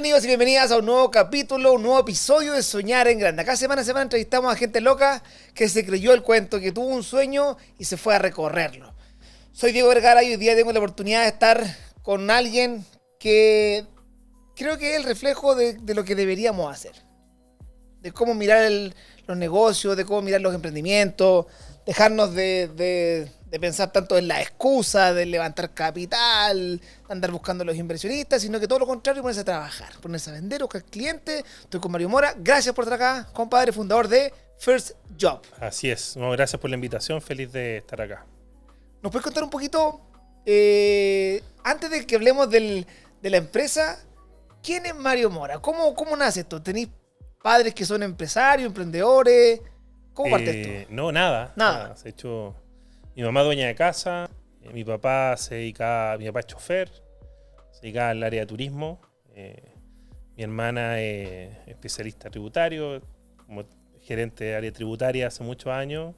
Bienvenidos y bienvenidas a un nuevo capítulo, un nuevo episodio de Soñar en Grande. Acá semana a semana entrevistamos a gente loca que se creyó el cuento, que tuvo un sueño y se fue a recorrerlo. Soy Diego Vergara y hoy día tengo la oportunidad de estar con alguien que creo que es el reflejo de lo que deberíamos hacer. De cómo mirar los negocios, de cómo mirar los emprendimientos, dejarnos de pensar tanto en la excusa, de levantar capital, andar buscando a los inversionistas, sino que todo lo contrario, ponerse a trabajar, ponerse a vender, buscar clientes. Estoy con Mario Mora. Gracias por estar acá, compadre, fundador de First Job. Así es. No, gracias por la invitación. Feliz de estar acá. ¿Nos puedes contar un poquito, antes de que hablemos de la empresa, quién es Mario Mora? ¿Cómo nace esto? ¿Tenéis padres que son empresarios, emprendedores? ¿Cómo parte esto? No, nada. Se ha hecho... Mi mamá dueña de casa, mi papá mi papá es chofer, se dedica al área de turismo, mi hermana es especialista tributario, como gerente de área tributaria hace muchos años,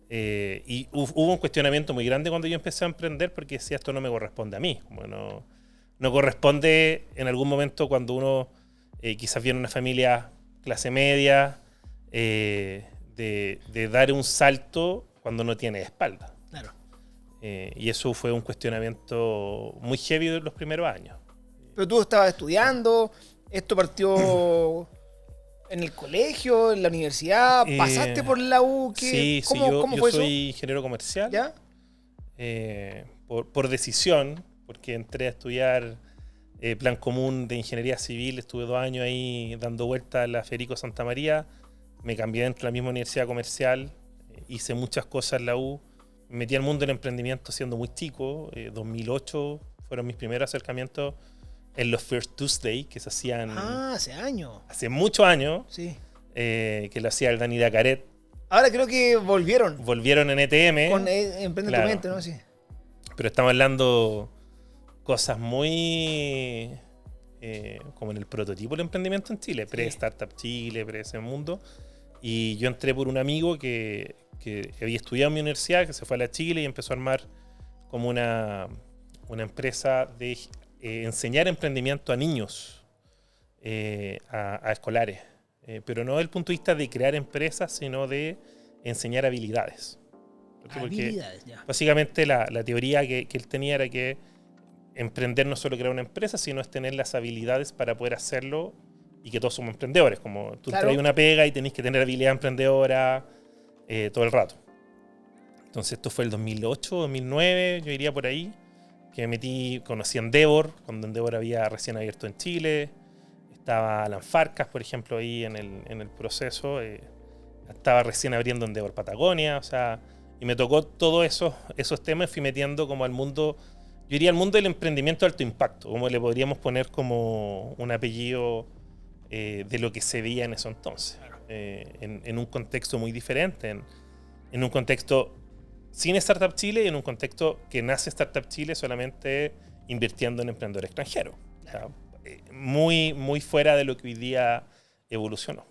y hubo un cuestionamiento muy grande cuando yo empecé a emprender porque decía esto no me corresponde a mí, como no corresponde en algún momento cuando uno quizás viene de una familia clase media, de dar un salto cuando no tiene espalda. Claro. Y eso fue un cuestionamiento muy heavy de los primeros años. Pero tú estabas estudiando, esto partió en el colegio, en la universidad, pasaste por la U. Sí, ¿Cómo yo fue soy ingeniero comercial. ¿Ya? Por decisión, porque entré a estudiar plan común de ingeniería civil, estuve 2 años ahí dando vueltas a la Federico Santa María, me cambié dentro de la misma universidad comercial, hice muchas cosas en la U, me metí al mundo del emprendimiento siendo muy chico. 2008 fueron mis primeros acercamientos en los First Tuesday que se hacían hace años. Hace muchos años, sí. Que lo hacía el Dani Dacaret. Ahora creo que volvieron en ETM. con Emprende tu Mente, ¿no? Sí. Pero estamos hablando cosas muy como en el prototipo del emprendimiento en Chile, pre-Startup Chile, pre-ese mundo. Y yo entré por un amigo que había estudiado en mi universidad, que se fue a la Chile y empezó a armar como una empresa de enseñar emprendimiento a niños, a escolares. Pero no desde el punto de vista de crear empresas, sino de enseñar habilidades. Habilidades, ya. Básicamente la teoría que él tenía era que emprender no solo crear una empresa, sino es tener las habilidades para poder hacerlo, y que todos somos emprendedores, como tú traes una pega y tenés que tener habilidad emprendedora todo el rato. Entonces esto fue el 2008, 2009, yo iría por ahí, que me metí, conocí a Endeavor, cuando Endeavor había recién abierto en Chile, estaba Alan Farcas, por ejemplo, ahí en el proceso, estaba recién abriendo Endeavor Patagonia, o sea, y me tocó todos esos temas, fui metiendo como al mundo, yo iría al mundo del emprendimiento de alto impacto, como le podríamos poner como un apellido de lo que se veía en eso entonces, en un contexto muy diferente, en un contexto sin Startup Chile y en un contexto que nace Startup Chile solamente invirtiendo en emprendedores extranjeros. Claro. O sea, muy, muy fuera de lo que hoy día evolucionó.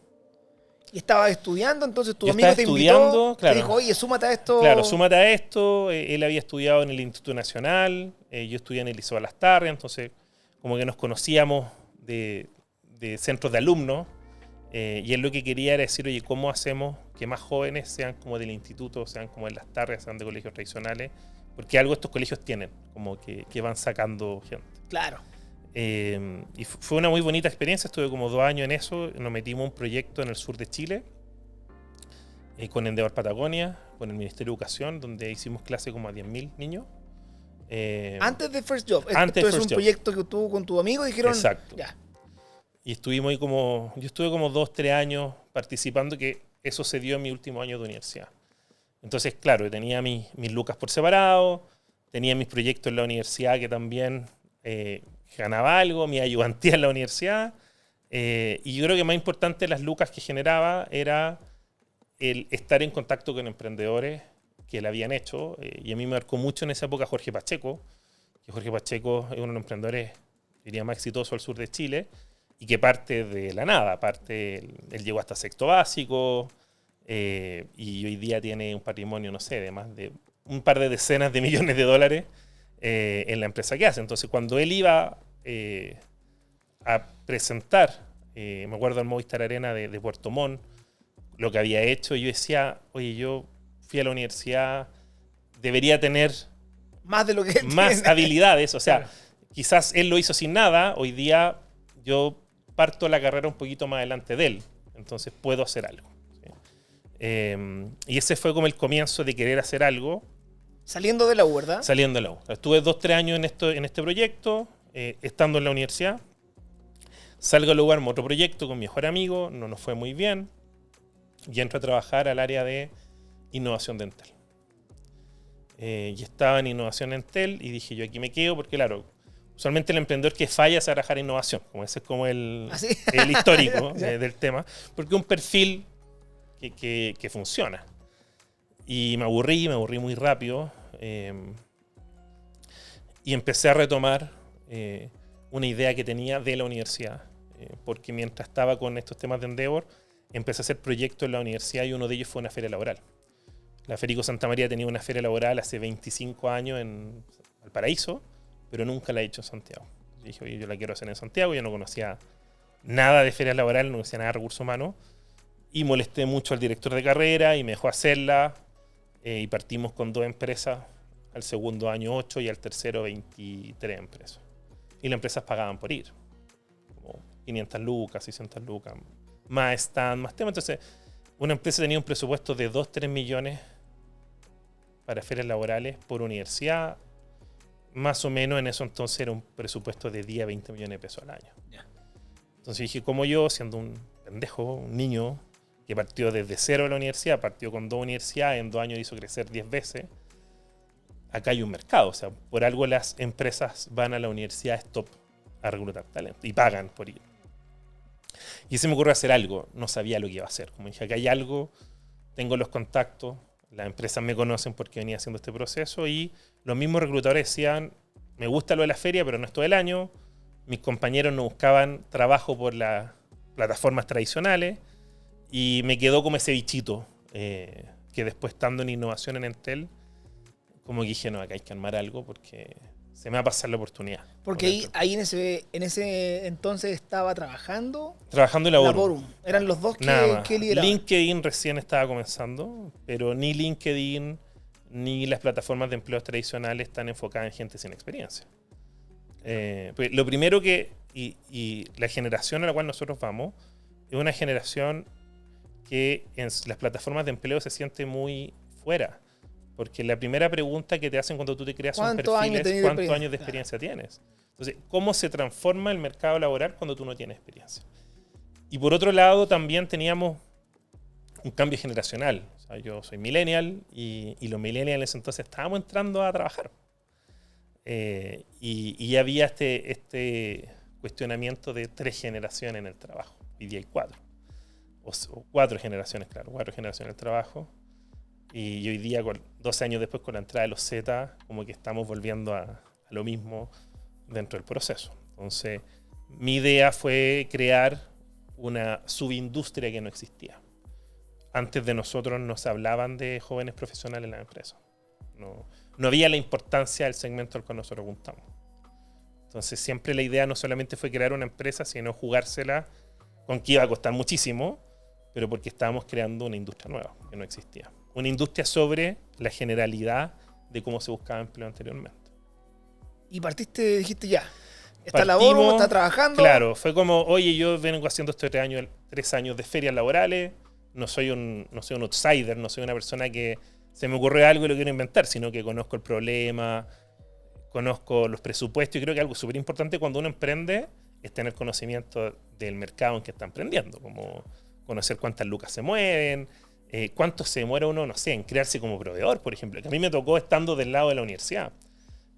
Y estabas estudiando, entonces tu amigo te invitó, claro. te dijo, oye, súmate a esto. Claro, súmate a esto. Él había estudiado en el Instituto Nacional, yo estudié en el Liceo Lastarria, entonces como que nos conocíamos de centros de alumnos, y él lo que quería era decir, oye, ¿cómo hacemos que más jóvenes sean como del instituto, sean como de Lastarria, sean de colegios tradicionales? Porque algo estos colegios tienen, como que van sacando gente. Claro. Y fue una muy bonita experiencia, estuve como 2 años en eso, nos metimos en un proyecto en el sur de Chile, con Endeavor Patagonia, con el Ministerio de Educación, donde hicimos clase como a 10.000 niños. Antes de First Job. Antes Esto es un proyecto que tú con tu amigo dijeron... Exacto. Ya. Y estuvimos ahí yo estuve como 2-3 años participando, que eso se dio en mi último año de universidad. Entonces, claro, yo tenía mis lucas por separado, tenía mis proyectos en la universidad que también ganaba algo, mi ayudantía en la universidad, y yo creo que más importante de las lucas que generaba era el estar en contacto con emprendedores que la habían hecho, y a mí me marcó mucho en esa época Jorge Pacheco, que Jorge Pacheco es uno de los emprendedores, diría, más exitosos al sur de Chile, y que parte de la nada, él llegó hasta sexto básico, y hoy día tiene un patrimonio, no sé, de más de un par de decenas de millones de dólares en la empresa que hace. Entonces, cuando él iba a presentar, me acuerdo al Movistar Arena de Puerto Montt, lo que había hecho, y yo decía, oye, yo fui a la universidad, debería tener más de lo que más habilidades, o sea, quizás él lo hizo sin nada, hoy día yo parto la carrera un poquito más adelante de él, entonces puedo hacer algo. ¿Sí? Y ese fue como el comienzo de querer hacer algo. Saliendo de la U, ¿verdad? Saliendo de la U. Estuve 2-3 años en este proyecto, estando en la universidad. Salgo a lugar otro proyecto con mi mejor amigo, no nos fue muy bien, y entro a trabajar al área de innovación de Entel. Y estaba en innovación en Entel y dije, yo aquí me quedo porque, claro, usualmente el emprendedor que falla es trabajar en innovación, como ese es como el histórico del tema, porque es un perfil que funciona. Y me aburrí muy rápido, y empecé a retomar una idea que tenía de la universidad, porque mientras estaba con estos temas de Endeavor, empecé a hacer proyectos en la universidad y uno de ellos fue una feria laboral. La Federico Santa María tenía una feria laboral hace 25 años en Valparaíso, pero nunca la he hecho en Santiago. Y dije, oye, yo la quiero hacer en Santiago, yo no conocía nada de ferias laborales, no conocía nada de recursos humanos, y molesté mucho al director de carrera y me dejó hacerla, y partimos con 2 empresas, al segundo año 8 y al tercero 23 empresas. Y las empresas pagaban por ir, como 500 lucas, 600 lucas, más stand, más temas. Entonces, una empresa tenía un presupuesto de 2-3 millones para ferias laborales por universidad. Más o menos en eso entonces era un presupuesto de 10 a 20 millones de pesos al año. Yeah. Entonces dije, como yo, siendo un pendejo, un niño, que partió desde cero de la universidad, partió con 2 universidades, en 2 años hizo crecer 10 veces, acá hay un mercado. O sea, por algo las empresas van a la universidad top a reclutar talento y pagan por ir. Y se me ocurrió hacer algo, no sabía lo que iba a hacer. Como dije, acá hay algo, tengo los contactos, las empresas me conocen porque venía haciendo este proceso y los mismos reclutadores decían, me gusta lo de la feria, pero no es todo el año. Mis compañeros no buscaban trabajo por las plataformas tradicionales y me quedó como ese bichito que después estando en innovación en Entel, como que dije, no, acá hay que armar algo porque se me va a pasar la oportunidad. Porque ahí en ese entonces estaba trabajando en Laborum. Eran los dos que lideraban. LinkedIn recién estaba comenzando, pero ni LinkedIn ni las plataformas de empleos tradicionales están enfocadas en gente sin experiencia. Pues lo primero y la generación a la cual nosotros vamos es una generación que en las plataformas de empleo se siente muy fuera. Porque la primera pregunta que te hacen cuando tú te creas un perfil es ¿cuántos años de experiencia tienes? Entonces, ¿cómo se transforma el mercado laboral cuando tú no tienes experiencia? Y por otro lado, también teníamos un cambio generacional. O sea, yo soy millennial y los millennials entonces estábamos entrando a trabajar. Y había este cuestionamiento de 3 generaciones en el trabajo. Hoy día hay 4. O 4 generaciones, claro. 4 generaciones en el trabajo. Y hoy día, 12 años después, con la entrada de los Z, como que estamos volviendo a lo mismo dentro del proceso. Entonces, mi idea fue crear una subindustria que no existía. Antes de nosotros nos hablaban de jóvenes profesionales en la empresa. No había la importancia del segmento al cual nosotros apuntamos. Entonces, siempre la idea no solamente fue crear una empresa, sino jugársela con que iba a costar muchísimo, pero porque estábamos creando una industria nueva que no existía. Una industria sobre la generalidad de cómo se buscaba empleo anteriormente. Y dijiste ya, está Laborum, está trabajando. Claro, fue como, oye, yo vengo haciendo estos 3 años de ferias laborales, no soy un outsider, no soy una persona que se me ocurrió algo y lo quiero inventar, sino que conozco el problema, conozco los presupuestos y creo que algo súper importante cuando uno emprende es tener conocimiento del mercado en que está emprendiendo, como conocer cuántas lucas se mueven, cuánto se demora uno, no sé, en crearse como proveedor, por ejemplo, que a mí me tocó estando del lado de la universidad.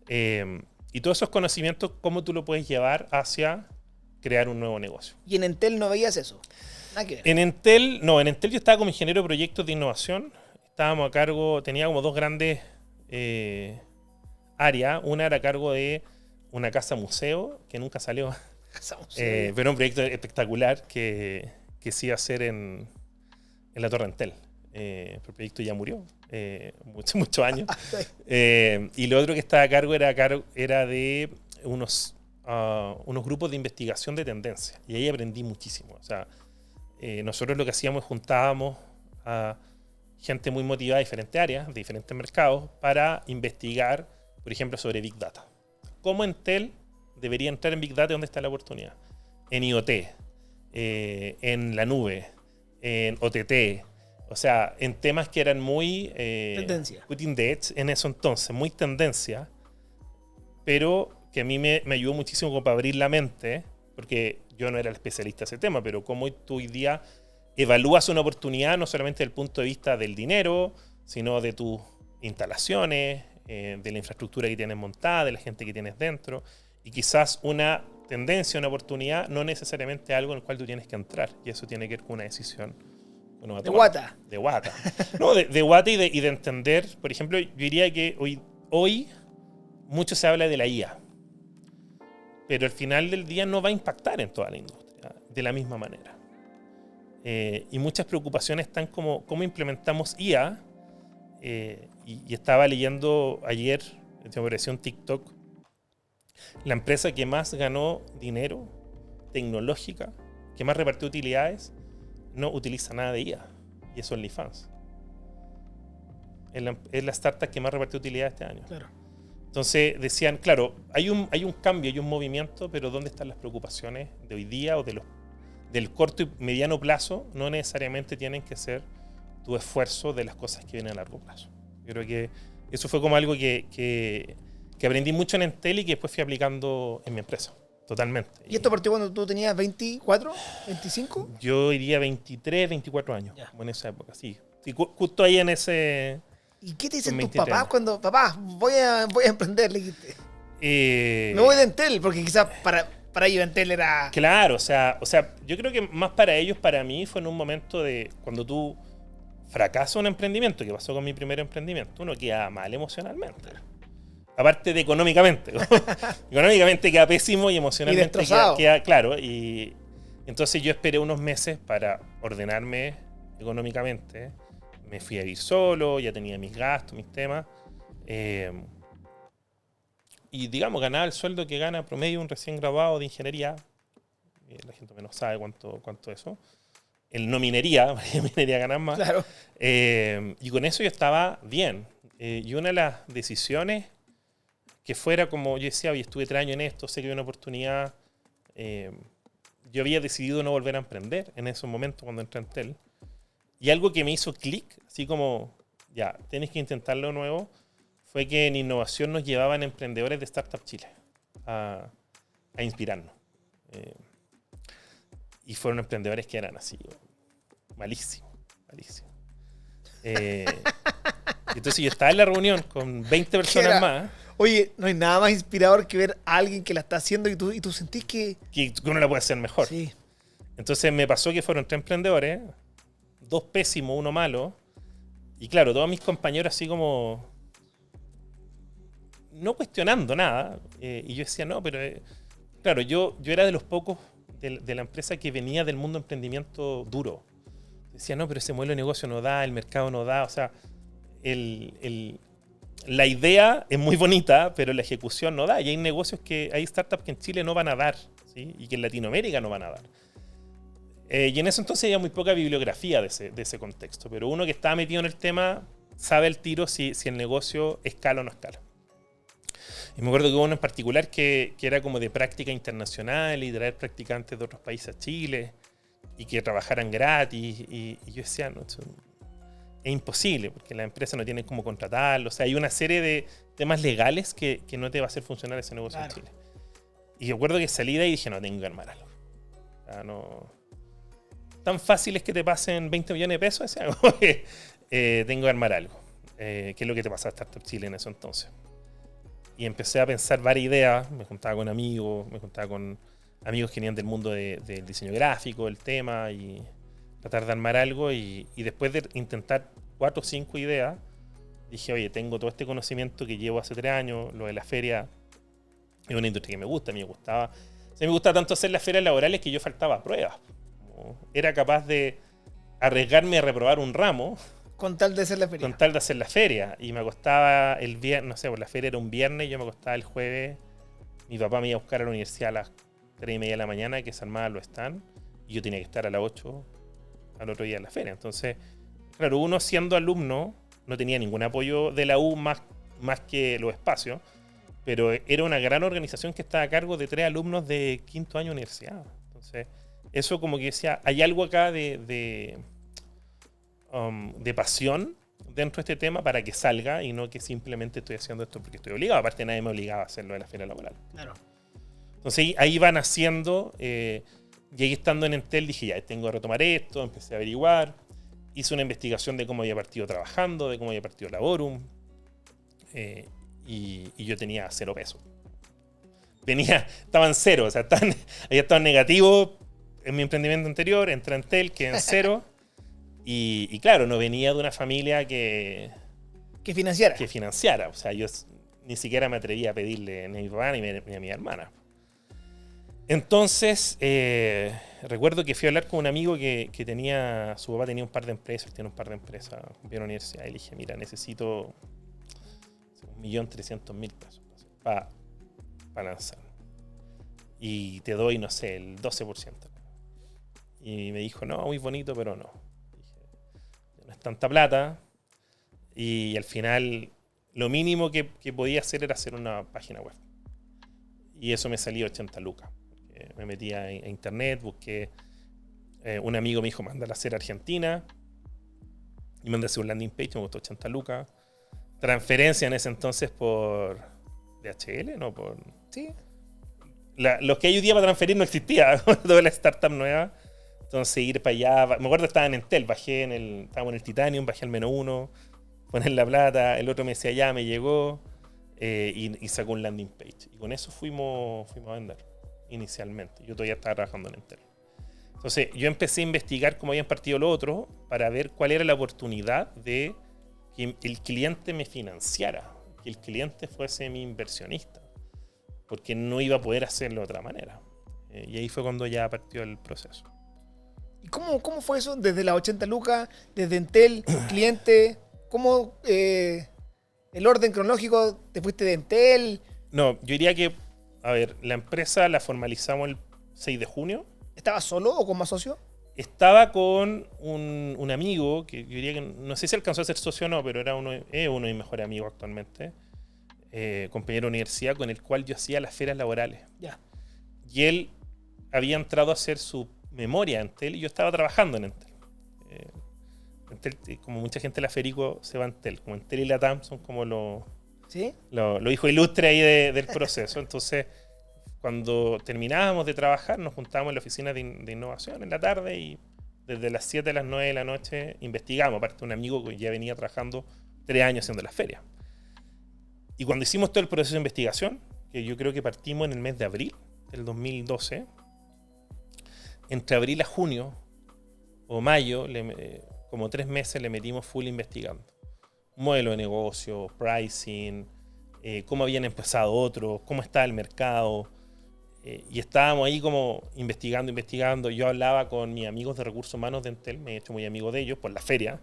Y todos esos conocimientos, ¿cómo tú lo puedes llevar hacia crear un nuevo negocio? ¿Y en Entel no veías eso? Nada que ver. En Entel yo estaba como ingeniero de proyectos de innovación. Estábamos a cargo, tenía como 2 grandes áreas. Una era a cargo de una casa museo, que nunca salió. Pero era un proyecto espectacular que se iba a hacer en la Torre Entel. El proyecto ya murió, muchos años. Y lo otro que estaba a cargo era de unos unos grupos de investigación de tendencia. Y ahí aprendí muchísimo. O sea, nosotros lo que hacíamos es juntábamos a gente muy motivada de diferentes áreas, de diferentes mercados, para investigar, por ejemplo, sobre Big Data. ¿Cómo Entel debería entrar en Big Data? ¿Dónde está la oportunidad? En IoT, en la nube, en OTT, o sea, en temas que eran muy tendencia. Cutting the edge en eso entonces, muy tendencia, pero que a mí me ayudó muchísimo como para abrir la mente, porque yo no era el especialista de ese tema, pero cómo tú hoy día evalúas una oportunidad no solamente desde el punto de vista del dinero, sino de tus instalaciones, de la infraestructura que tienes montada, de la gente que tienes dentro, y quizás una tendencia, una oportunidad, no necesariamente algo en el cual tú tienes que entrar, y eso tiene que ver con una decisión. De guata. De guata. No, de guata y de entender. Por ejemplo, yo diría que hoy mucho se habla de la IA, pero al final del día no va a impactar en toda la industria de la misma manera. Y muchas preocupaciones están como cómo implementamos IA. Y estaba leyendo ayer, me apareció un TikTok, la empresa que más ganó dinero tecnológica, que más repartió utilidades, no utiliza nada de IA, y es OnlyFans. Es la startup que más repartió utilidades este año. Claro. Entonces decían, claro, hay un cambio, hay un movimiento, pero ¿dónde están las preocupaciones de hoy día o del corto y mediano plazo? No necesariamente tienen que ser tu esfuerzo de las cosas que vienen a largo plazo. Yo creo que eso fue como algo que aprendí mucho en Entel y que después fui aplicando en mi empresa. Totalmente. ¿Y esto partió cuando tú tenías 24, 25? Yo iría 23, 24 años, Ya. como en esa época, sí. Justo ahí en ese... ¿Y qué te dicen con tus 23 papás años. cuando, papá, voy a emprender? Le dijiste. Eh, Me voy de Entel, porque quizás para ellos Entel era... Claro, o sea, yo creo que más para ellos, para mí, fue en un momento de cuando tú fracasas un emprendimiento, que pasó con mi primer emprendimiento, uno queda mal emocionalmente. Aparte de económicamente. Económicamente queda pésimo y emocionalmente destrozado. queda claro. Y entonces yo esperé unos meses para ordenarme económicamente. Me fui a vivir solo, ya tenía mis gastos, mis temas. Y digamos, ganaba el sueldo que gana promedio un recién graduado de ingeniería. La gente menos sabe cuánto eso. El no minería, minería ganan más. Claro. Y con eso yo estaba bien. Y una de las decisiones que fuera como yo decía, oye, estuve 3 años en esto, sé que hay una oportunidad. Yo había decidido no volver a emprender en esos momentos cuando entré en Entel. Y algo que me hizo clic, así como, ya, tienes que intentarlo de nuevo, fue que en innovación nos llevaban emprendedores de Startup Chile a inspirarnos. Y fueron emprendedores que eran así, malísimos. Entonces yo estaba en la reunión con 20 personas más. Oye, no hay nada más inspirador que ver a alguien que la está haciendo y tú sentís que uno la puede hacer mejor. sí. Entonces me pasó que fueron 3 emprendedores, 2 pésimos, 1 malo. Y claro, todos mis compañeros así como... no cuestionando nada. Y yo decía, no, pero... claro, yo era de los pocos de la empresa que venía del mundo de emprendimiento duro. Decía, no, pero ese modelo de negocio no da, el mercado no da. O sea, la idea es muy bonita, pero la ejecución no da. Y hay negocios hay startups que en Chile no van a dar, ¿sí? Y que en Latinoamérica no van a dar. Y en eso entonces había muy poca bibliografía de ese contexto. Pero uno que estaba metido en el tema sabe al tiro si el negocio escala o no escala. Y me acuerdo que hubo uno en particular que era como de práctica internacional y traer practicantes de otros países a Chile y que trabajaran gratis. Y yo decía, no, es imposible porque la empresa no tiene cómo contratarlo. O sea, hay una serie de temas legales que no te va a hacer funcionar ese negocio en Chile. Y yo recuerdo que salí de ahí y dije, no, tengo que armar algo. O sea, no... tan fácil es que te pasen 20 millones de pesos, decía, como que tengo que armar algo. ¿Qué es lo que te pasa a Startup Chile en eso entonces? Y empecé a pensar varias ideas, me juntaba con amigos, que venían del mundo del diseño gráfico, el tema, y tratar de armar algo. Y después de intentar 4 o 5 ideas, dije, oye, tengo todo este conocimiento que llevo hace 3 años, lo de la feria es una industria que me gusta, a mí me gustaba. O sea, me gustaba tanto hacer las ferias laborales que yo faltaba pruebas. Era capaz de arriesgarme a reprobar un ramo con tal de hacer la feria. Con tal de hacer la feria. Y me acostaba el viernes, no sé, pues la feria era un viernes y yo me acostaba el jueves mi papá me iba a buscar a la universidad a las 3:30 de la mañana, que se armaban los stands, y yo tenía que estar a las 8 al otro día en la feria. Entonces, claro, uno siendo alumno no tenía ningún apoyo de la U más que los espacios, pero era una gran organización que estaba a cargo de 3 alumnos de quinto año de universidad. Entonces, eso como que decía, hay algo acá de pasión dentro de este tema para que salga y no que simplemente estoy haciendo esto porque estoy obligado. Aparte, nadie me obligaba a hacerlo de la feria laboral. Claro. Entonces ahí van haciendo, y ahí estando en Entel dije, ya, tengo que retomar esto, empecé a averiguar, hice una investigación de cómo había partido trabajando, de cómo había partido Laborum, y yo tenía 0 pesos. Estaba en 0, o sea, había estado en negativo en mi emprendimiento anterior, entré a Entel, quedé en 0, y claro, no venía de una familia que financiara, o sea, yo ni siquiera me atrevía a pedirle ni a mi papá ni a mi hermana. Entonces, recuerdo que fui a hablar con un amigo que su papá tenía un par de empresas, tiene un par de empresas en la universidad, y le dije, mira, necesito 1.300.000 pesos para lanzar. Y te doy, no sé, el 12%. Y me dijo, no, muy bonito, pero no. Dije, no es tanta plata. Y al final, lo mínimo que podía hacer era hacer una página web. Y eso me salía 80 lucas. Me metí a internet, busqué, un amigo me dijo, mándala a hacer a Argentina, y mandé a hacer un landing page, me costó 80 lucas. Transferencia en ese entonces por DHL, no por... Sí. Los que hay hoy día para transferir no existía, toda la startup nueva. Entonces ir para allá, me acuerdo que estaba en Entel, estábamos en el Titanium, bajé al -1, poner la plata, el otro me decía ya, me llegó, y sacó un landing page. Y con eso fuimos a vender inicialmente. Yo todavía estaba trabajando en Entel. Entonces yo empecé a investigar cómo habían partido lo otro para ver cuál era la oportunidad de que el cliente me financiara, que el cliente fuese mi inversionista, porque no iba a poder hacerlo de otra manera. Y ahí fue cuando ya partió el proceso. ¿Y cómo fue eso? Desde las 80 lucas, desde Entel, cliente, ¿cómo el orden cronológico? ¿Te fuiste de Entel? No, yo diría que, a ver, la empresa la formalizamos el 6 de junio. ¿Estabas solo o con más socio? Estaba con un amigo que yo diría que no sé si alcanzó a ser socio o no, pero era uno de mis mejores amigos actualmente, compañero de universidad con el cual yo hacía las ferias laborales. Ya. Y él había entrado a hacer su memoria en Entel y yo estaba trabajando en Entel. Entel, como mucha gente de la Ferico se va a Entel, como Entel y Latam son como los hijos ilustres ahí del proceso. Entonces, cuando terminábamos de trabajar, nos juntábamos en la oficina de innovación en la tarde y desde las 7 a las 9 de la noche investigamos. Aparte de un amigo que ya venía trabajando 3 años haciendo las ferias. Y cuando hicimos todo el proceso de investigación, que yo creo que partimos en el mes de abril del 2012, entre abril a junio o mayo, como 3 meses le metimos full investigando. Modelo de negocio, pricing, cómo habían empezado otros, cómo estaba el mercado. Y estábamos ahí como investigando. Yo hablaba con mis amigos de recursos humanos de Entel, me he hecho muy amigo de ellos por la feria.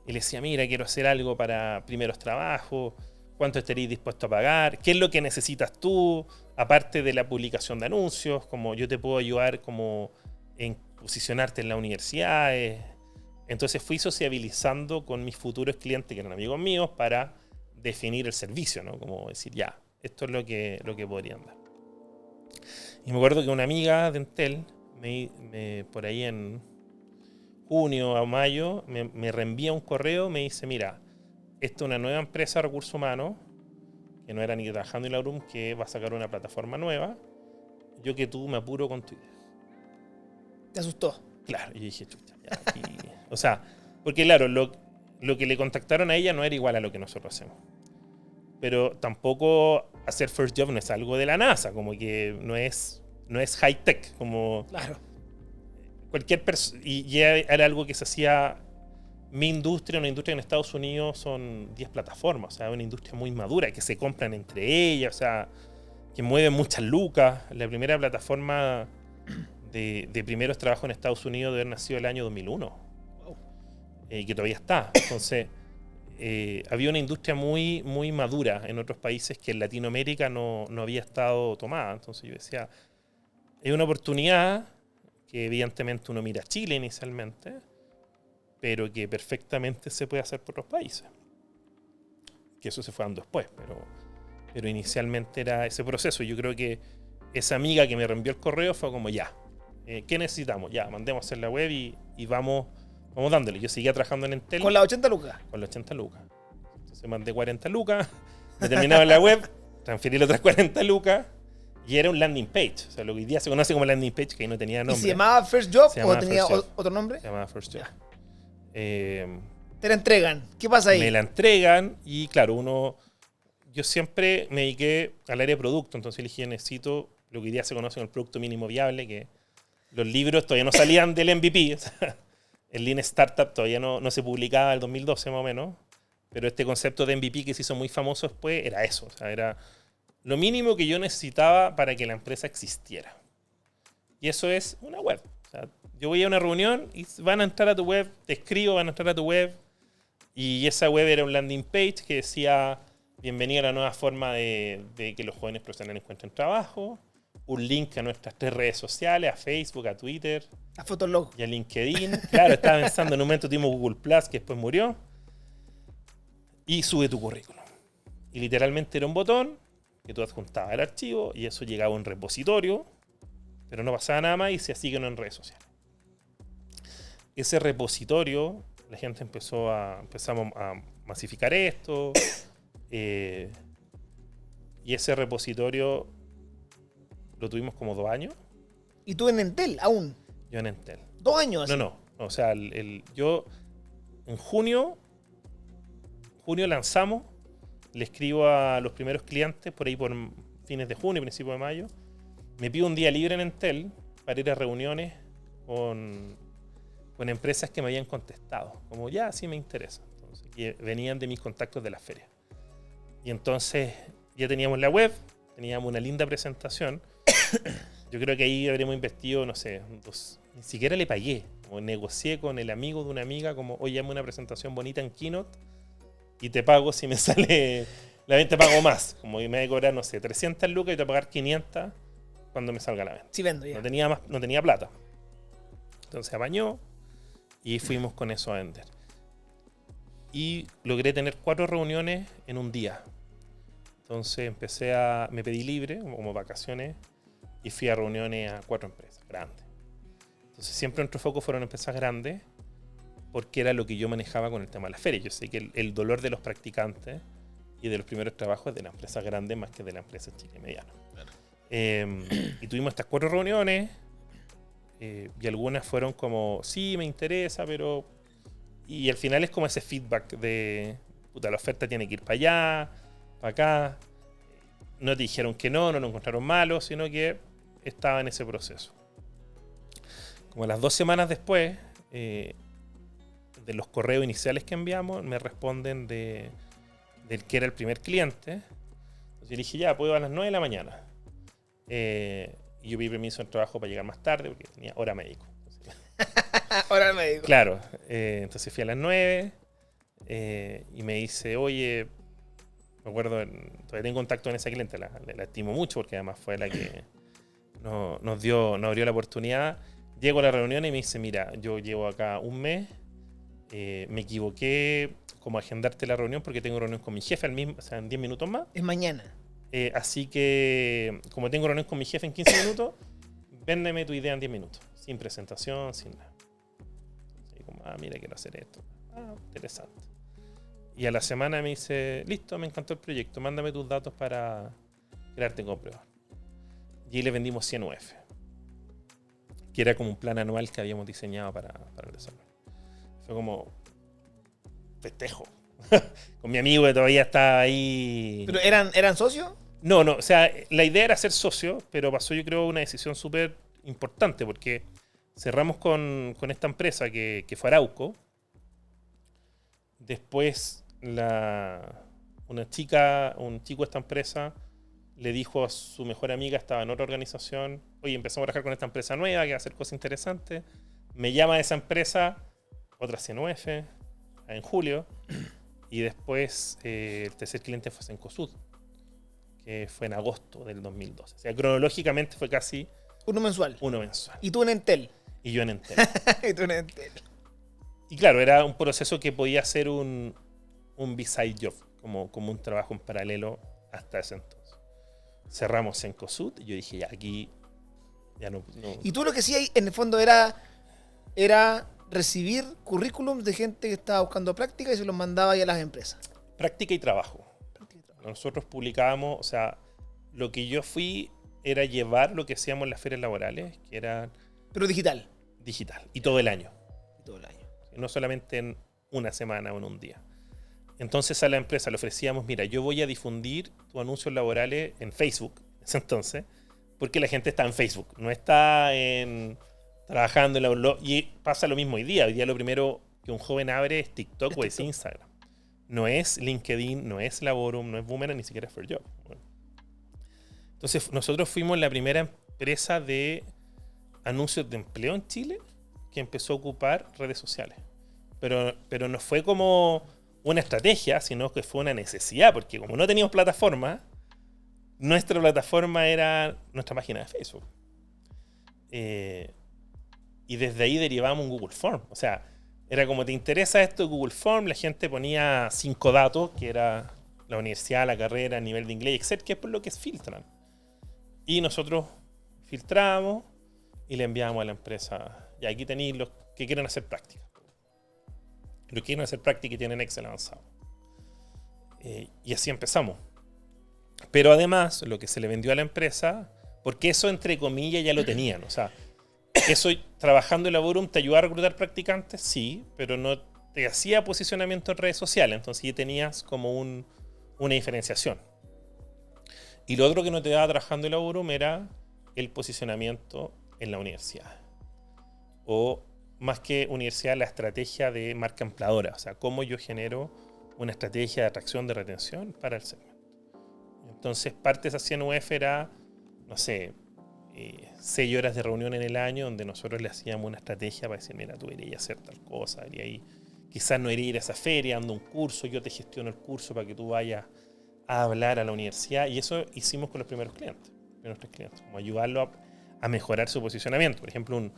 Y les decía, mira, quiero hacer algo para primeros trabajos, cuánto estaréis dispuesto a pagar, qué es lo que necesitas tú, aparte de la publicación de anuncios, como yo te puedo ayudar como en posicionarte en las universidades. Entonces fui sociabilizando con mis futuros clientes, que eran amigos míos, para definir el servicio, ¿no? Como decir, ya, esto es lo que podrían dar. Y me acuerdo que una amiga de Entel, por ahí en junio o mayo, me reenvía un correo, me dice, mira, esta es una nueva empresa de recursos humanos, que no era ni trabajando en Laborum, que va a sacar una plataforma nueva. Yo que tú me apuro con tu idea. ¿Te asustó? Claro, y dije, chucha, ya aquí. O sea, porque claro, lo que le contactaron a ella no era igual a lo que nosotros hacemos. Pero tampoco hacer first job no es algo de la NASA, como que no es high tech, como claro. Cualquier persona. Y ya era algo que se hacía. Mi industria, una industria en Estados Unidos son 10 plataformas, o sea, una industria muy madura que se compran entre ellas, o sea, que mueven muchas lucas. La primera plataforma de primeros trabajos en Estados Unidos debe haber nacido el año 2001. Wow. Y que todavía está. Entonces, había una industria muy, muy madura en otros países que en Latinoamérica no había estado tomada. Entonces yo decía, hay una oportunidad que evidentemente uno mira a Chile inicialmente, pero que perfectamente se puede hacer por otros países. Que eso se fue dando después, pero inicialmente era ese proceso. Yo creo que esa amiga que me reenvió el correo fue como, ya, ¿qué necesitamos? Ya, mandemos a hacer la web y vamos dándole. Yo seguía trabajando en Entel. ¿Con las 80 lucas? Con las 80 lucas. Entonces mandé 40 lucas, me terminaba en la web, transferí las otras 40 lucas y era un landing page. O sea, lo que hoy día se conoce como landing page, que ahí no tenía nombre. ¿Y se llamaba First Job o tenía First Job. otro nombre? Se llamaba First Job. Te la entregan. ¿Qué pasa ahí? Me la entregan y claro, yo siempre me dediqué al área de producto, entonces dije, necesito lo que hoy día se conoce como el producto mínimo viable, que los libros todavía no salían del MVP, o sea, el Lean Startup todavía no se publicaba en el 2012 más o menos, pero este concepto de MVP que se hizo muy famoso después era eso, o sea, era lo mínimo que yo necesitaba para que la empresa existiera. Y eso es una web. O sea, yo voy a una reunión y van a entrar a tu web, te escribo, van a entrar a tu web, y esa web era un landing page que decía bienvenido a la nueva forma de que los jóvenes profesionales encuentren trabajo, un link a nuestras 3 redes sociales, a Facebook, a Twitter, a Fotolog y a LinkedIn. Claro, estaba pensando, en un momento tuvimos Google Plus, que después murió, y sube tu currículum. Y literalmente era un botón que tú adjuntabas el archivo y eso llegaba a un repositorio, pero no pasaba nada más y se hacía en redes sociales. Ese repositorio, la gente empezamos a masificar esto, y ese repositorio lo tuvimos como 2 años. ¿Y tú en Entel aún? Yo en Entel. 2 años. No. O sea, yo en junio lanzamos, le escribo a los primeros clientes por ahí por fines de junio, principio de mayo. Me pido un día libre en Entel para ir a reuniones con empresas que me habían contestado. Como ya, sí me interesa. Entonces, que venían de mis contactos de la feria. Y entonces ya teníamos la web, teníamos una linda presentación. Yo creo que ahí habríamos invertido, no sé, ni siquiera le pagué. Como negocié con el amigo de una amiga, como, oye, hazme una presentación bonita en Keynote y te pago si me sale, la venta te pago más. Como me voy a cobrar, no sé, 300 lucas y te voy a pagar 500 cuando me salga la venta. Sí, vendo ya. No tenía plata. Entonces apañó y fuimos con eso a vender. Y logré tener 4 reuniones en un día. Entonces me pedí libre, como vacaciones, y fui a reuniones a 4 empresas grandes. Entonces siempre nuestro foco fueron empresas grandes, porque era lo que yo manejaba con el tema de la feria. Yo sé que el dolor de los practicantes y de los primeros trabajos es de las empresas grandes más que de las empresas chicas y medianas. Claro. Y tuvimos estas 4 reuniones, y algunas fueron como, sí, me interesa, pero... Y al final es como ese feedback de, puta, la oferta tiene que ir para allá, para acá. No te dijeron que no lo encontraron malo, sino que estaba en ese proceso. Como las 2 semanas después, de los correos iniciales que enviamos, me responden del que era el primer cliente. Entonces yo dije, ya, puedo a las 9 de la mañana. Y yo pedí permiso en trabajo para llegar más tarde porque tenía hora médico. Hora médico. Claro. Entonces fui a las 9 y me dice, oye, me acuerdo, todavía tengo contacto con esa cliente, la estimo mucho porque además fue la que nos abrió la oportunidad. Llego a la reunión y me dice, mira, yo llevo acá un mes, me equivoqué como agendarte la reunión porque tengo reunión con mi jefe o sea, en 10 minutos más. Es mañana. Así que, como tengo reunión con mi jefe en 15 minutos, véndeme tu idea en 10 minutos. Sin presentación, sin nada. Así como, mira, quiero hacer esto. Interesante. Y a la semana me dice, listo, me encantó el proyecto, mándame tus datos para crearte un comprador. Y ahí le vendimos 100 UF, que era como un plan anual que habíamos diseñado para el desarrollo. Fue como festejo. Con mi amigo que todavía está ahí. ¿Pero eran socios? No, o sea, la idea era ser socio, pero pasó, yo creo, una decisión súper importante, porque cerramos con esta empresa que fue Arauco. Después un chico de esta empresa le dijo a su mejor amiga, estaba en otra organización, oye, empezamos a trabajar con esta empresa nueva que va a hacer cosas interesantes. Me llama de esa empresa, otra CNUF, en julio, Y después el tercer cliente fue Cencosud, que fue en agosto del 2012. O sea, cronológicamente fue casi Uno mensual. Y tú en Entel. Y yo en Entel. Y tú en Entel. Y claro, era un proceso que podía ser un beside job, como un trabajo en paralelo hasta ese entonces. Cerramos Cencosud y yo dije, ya, aquí ya no. Y tú lo que sí en el fondo era recibir currículums de gente que estaba buscando práctica y se los mandaba ahí a las empresas. Práctica y trabajo. Nosotros publicábamos, o sea, lo que yo fui era llevar lo que hacíamos en las ferias laborales, que era... Pero digital. Digital. Y todo el año. Todo el año. No solamente en una semana o en un día. Entonces a la empresa le ofrecíamos, mira, yo voy a difundir tus anuncios laborales en Facebook, en ese entonces, porque la gente está en Facebook, no está trabajando en la... Y pasa lo mismo hoy día. Hoy día lo primero que un joven abre es TikTok o es Instagram. No es LinkedIn, no es Laborum, no es Boomerang, ni siquiera es ForJob. Bueno. Entonces nosotros fuimos la primera empresa de anuncios de empleo en Chile que empezó a ocupar redes sociales. Pero no fue como una estrategia, sino que fue una necesidad, porque como no teníamos plataforma, nuestra plataforma era nuestra página de Facebook. Y desde ahí derivamos un Google Form. O sea, era como, ¿te interesa esto? Google Form, la gente ponía 5 datos, que era la universidad, la carrera, el nivel de inglés, etc., que es por lo que filtran. Y nosotros filtramos y le enviamos a la empresa. Y aquí tenéis los que quieren hacer práctica. Los que quieren hacer práctica y tienen Excel avanzado. Y así empezamos. Pero además, lo que se le vendió a la empresa, porque eso entre comillas ya lo tenían. O sea, eso trabajando en Laborum te ayudaba a reclutar practicantes, sí, pero no te hacía posicionamiento en redes sociales. Entonces ya tenías como una diferenciación. Y lo otro que no te daba trabajando en Laborum era el posicionamiento en la universidad. O más que universidad, la estrategia de marca empleadora. O sea, cómo yo genero una estrategia de atracción, de retención para el segmento. Entonces, parte de esa 100 UF era, no sé, 6 horas de reunión en el año donde nosotros le hacíamos una estrategia para decir, mira, tú deberías hacer tal cosa, deberías ir, quizás no deberías ir a esa feria, dando un curso, yo te gestiono el curso para que tú vayas a hablar a la universidad. Y eso hicimos con los primeros clientes, como ayudarlo a mejorar su posicionamiento. Por ejemplo,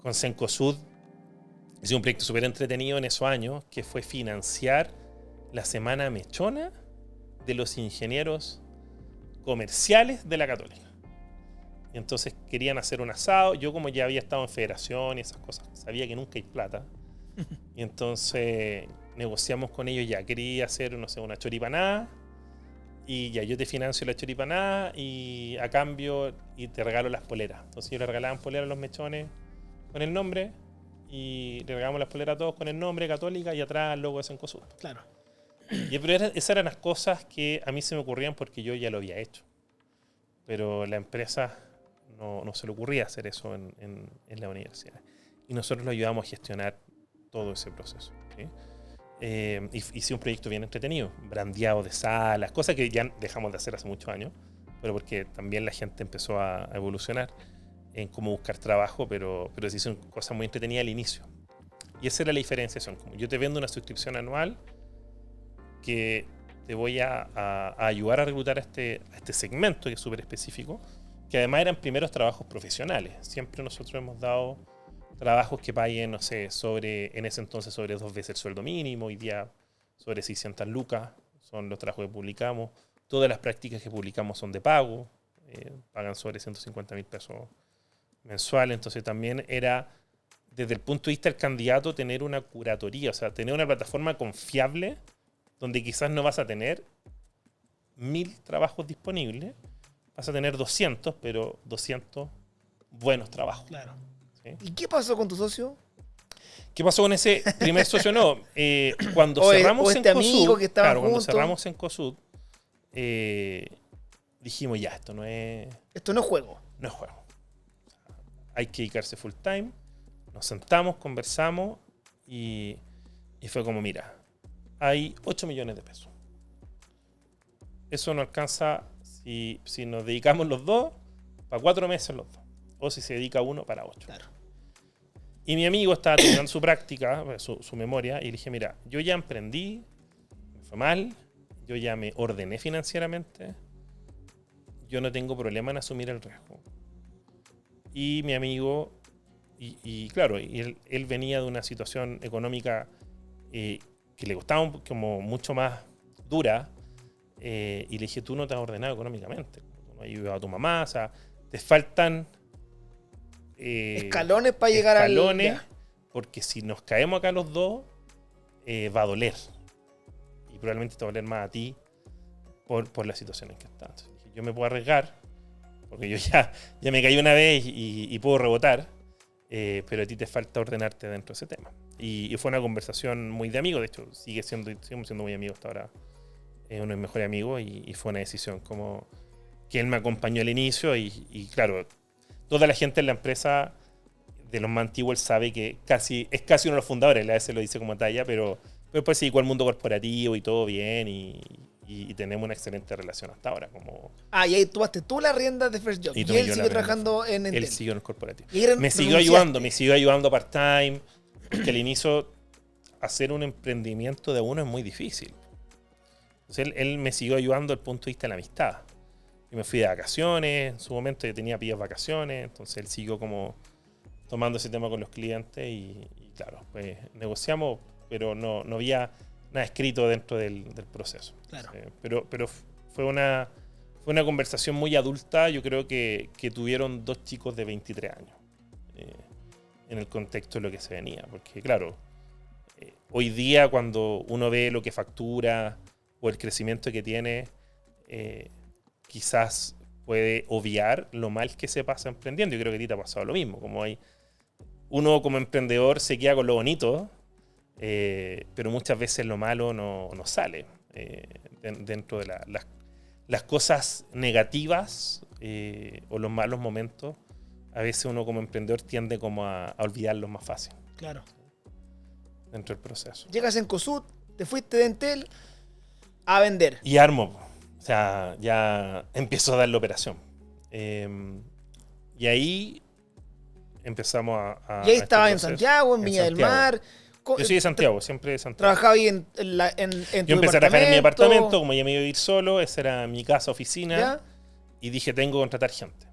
con Cencosud hice un proyecto súper entretenido en esos años que fue financiar la semana mechona de los ingenieros comerciales de la Católica. Y entonces querían hacer un asado. Yo, como ya había estado en federación y esas cosas, sabía que nunca hay plata. Y entonces negociamos con ellos, ya quería hacer, no sé, una choripanada. Y ya yo te financio la choripanada y a cambio y te regalo las poleras. Entonces yo le regalaban poleras a los mechones con el nombre y le regalamos las poleras a todos con el nombre Católica y atrás el logo de Cencosud. Claro. Pero esas eran las cosas que a mí se me ocurrían porque yo ya lo había hecho. Pero la empresa no se le ocurría hacer eso en la universidad. Y nosotros lo ayudamos a gestionar todo ese proceso. ¿Sí? Hice un proyecto bien entretenido, brandeado de salas, cosas que ya dejamos de hacer hace muchos años, pero porque también la gente empezó a evolucionar en cómo buscar trabajo, pero se hizo una cosa muy entretenida al inicio. Y esa era la diferenciación. Como yo te vendo una suscripción anual que te voy a ayudar a reclutar a este segmento que es súper específico, que además eran primeros trabajos profesionales. Siempre nosotros hemos dado trabajos que paguen, no sé, en ese entonces sobre 2 veces el sueldo mínimo, hoy día sobre 600 lucas son los trabajos que publicamos. Todas las prácticas que publicamos son de pago, pagan sobre 150.000 pesos mensuales. Entonces también era, desde el punto de vista del candidato, tener una curatoría, o sea, tener una plataforma confiable donde quizás no vas a tener 1000 trabajos disponibles, vas a tener 200, pero 200 buenos trabajos. Claro. ¿Sí? ¿Y qué pasó con tu socio? ¿Qué pasó con ese primer socio? No, cuando cerramos en amigo que estaba cuando cerramos en COSUD, dijimos ya, esto no es juego. No es juego. Hay que dedicarse full time. Nos sentamos, conversamos y fue como, mira, hay 8 millones de pesos. Eso no alcanza si nos dedicamos los dos, para 4 meses los dos. O si se dedica uno, para 8. Claro. Y mi amigo estaba terminando su práctica, su memoria, y le dije, mira, yo ya emprendí, fue mal, yo ya me ordené financieramente, yo no tengo problema en asumir el riesgo. Y mi amigo, y claro, él venía de una situación económica que le costaba como mucho más dura, y le dije, tú no te has ordenado económicamente, tú no has ayudado a tu mamá, o sea, te faltan escalones para llegar escalones, porque si nos caemos acá los dos, va a doler. Y probablemente te va a doler más a ti por la situación en que estás. Entonces, dije, yo me puedo arriesgar, porque yo ya me caí una vez y puedo rebotar, pero a ti te falta ordenarte dentro de ese tema. Y fue una conversación muy de amigos, de hecho, seguimos siendo muy amigos hasta ahora. Es uno de mis mejores amigos y fue una decisión como que él me acompañó al inicio y claro, toda la gente en la empresa de los más antiguos sabe que es casi uno de los fundadores, a veces lo dice como talla, pero después se dedicó al mundo corporativo y todo bien y tenemos una excelente relación hasta ahora. Y ahí tomaste tú las riendas de First Job y él siguió trabajando en Entel. Él siguió en el corporativo. Me siguió ayudando part-time, que al inicio hacer un emprendimiento de uno es muy difícil. Entonces él me siguió ayudando desde el punto de vista de la amistad. Yo me fui de vacaciones, en su momento yo tenía pillas vacaciones, entonces él siguió como tomando ese tema con los clientes y claro, pues negociamos, pero no había nada escrito dentro del proceso. Claro. Pero fue una conversación muy adulta, yo creo que tuvieron dos chicos de 23 años en el contexto de lo que se venía, porque claro, hoy día cuando uno ve lo que factura o el crecimiento que tiene, quizás puede obviar lo mal que se pasa emprendiendo. Yo creo que a ti te ha pasado lo mismo. Uno como emprendedor se queda con lo bonito, pero muchas veces lo malo no sale. Dentro de las cosas negativas o los malos momentos, a veces uno como emprendedor tiende como a olvidarlos más fácil. Claro. Dentro del proceso. Llegas en COSUD, te fuiste de Entel a vender. Y armo. O sea, ya empezó a dar la operación. Y ahí empezamos a... Y ahí estaba en Santiago, en Viña del Mar. Yo soy de Santiago, siempre de Santiago. Trabajaba ahí en Yo empecé a trabajar en mi apartamento, como ya me iba a vivir solo, esa era mi casa, oficina. ¿Ya? Y dije, tengo que contratar gente.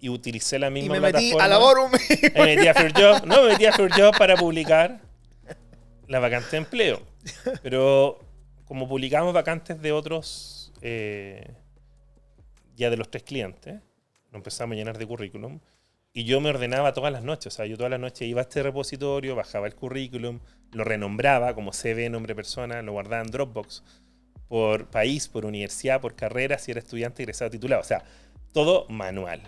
Y utilicé la misma plataforma. Y me metí a Laborum. Me metí a First Job. No, me metí a First Job para publicar la vacante de empleo. Pero como publicamos vacantes de otros, ya de los 3 clientes, nos empezamos a llenar de currículum. Y yo me ordenaba todas las noches. O sea, yo todas las noches iba a este repositorio, bajaba el currículum, lo renombraba como CV, nombre, persona, lo guardaba en Dropbox por país, por universidad, por carrera, si era estudiante, egresado, titulado. O sea, todo manual.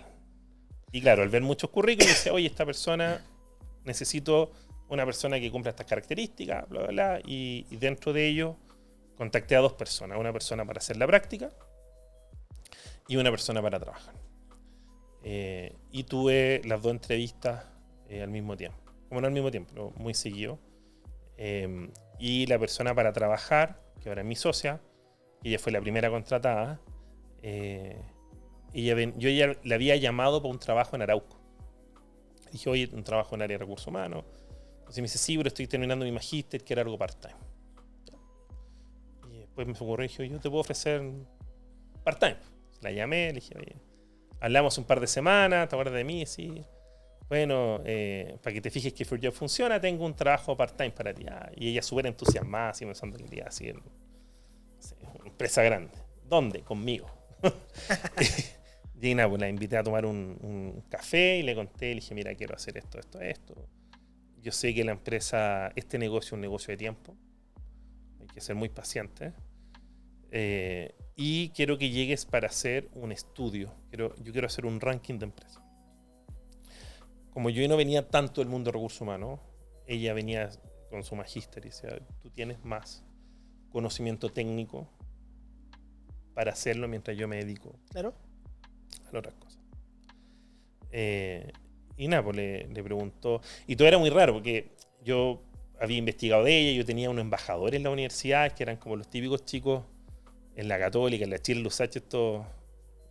Y claro, al ver muchos currículums, decía, oye, esta persona, necesito una persona que cumpla estas características, bla, bla, bla. Y dentro de ello, contacté a 2 personas. Una persona para hacer la práctica y una persona para trabajar. Y tuve las 2 entrevistas al mismo tiempo. Como no al mismo tiempo, pero muy seguido. Y la persona para trabajar, que ahora es mi socia, ella fue la primera contratada, yo ya la había llamado para un trabajo en Arauco. Dije, oye, un trabajo en área de recursos humanos. Entonces me dice, sí, pero estoy terminando mi magíster, que era algo part-time. Y después me ocurrió y dije, yo te puedo ofrecer part-time. La llamé, le dije, oye, hablamos un par de semanas, ¿te acuerdas de mí? Sí. Bueno, para que te fijes que First Job funciona, tengo un trabajo part-time para ti. Y ella súper entusiasmada, así pensando en el día, así en una empresa grande. ¿Dónde? Conmigo. Y nada, pues la invité a tomar un café y le conté, le dije, mira, quiero hacer esto. Yo sé que la empresa, este negocio es un negocio de tiempo. Hay que ser muy paciente. Y quiero que llegues para hacer un estudio. Yo quiero hacer un ranking de empresas. Como yo no venía tanto del mundo de recursos humanos, ella venía con su magíster y decía, tú tienes más conocimiento técnico para hacerlo mientras yo me dedico claro a las otras cosas. Y nada, pues le preguntó. Y todo era muy raro porque yo había investigado de ella, yo tenía unos embajadores en la universidad que eran como los típicos chicos en la Católica, en la Chile, los H, estos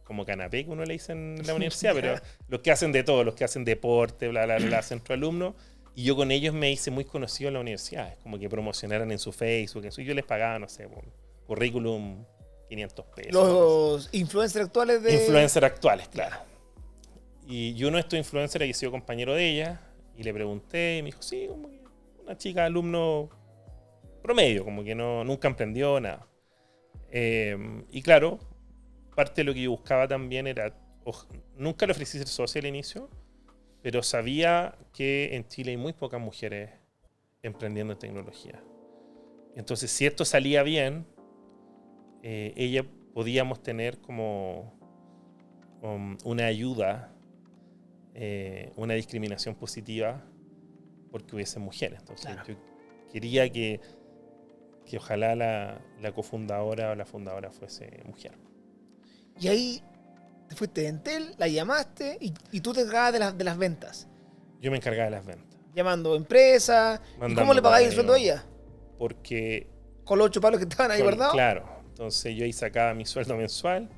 como canapé que uno le dice en la universidad, pero los que hacen de todo, los que hacen deporte, bla, bla, bla, centro alumno. Y yo con ellos me hice muy conocido en la universidad. Es como que promocionaran en su Facebook, yo les pagaba, no sé, por currículum 500 pesos. Los influencers actuales de... Influencers actuales, claro. Y uno de estos influencers había sido compañero de ella, y le pregunté, y me dijo, sí, como que una chica alumno promedio, como que nunca emprendió nada. Y claro, parte de lo que yo buscaba también era, nunca le ofrecí ser socio al inicio, pero sabía que en Chile hay muy pocas mujeres emprendiendo en tecnología. Entonces, si esto salía bien, ella podíamos tener como una ayuda, una discriminación positiva porque hubiesen mujeres. Entonces, claro, yo quería que ojalá la cofundadora o la fundadora fuese mujer. Y ahí te fuiste de Entel, la llamaste y tú te encargabas de las ventas. Yo me encargaba de las ventas. Llamando empresas. ¿Y cómo le pagáis el sueldo a ella? Porque... ¿Con los 8 palos que estaban ahí guardados? Claro. Entonces yo ahí sacaba mi sueldo mensual,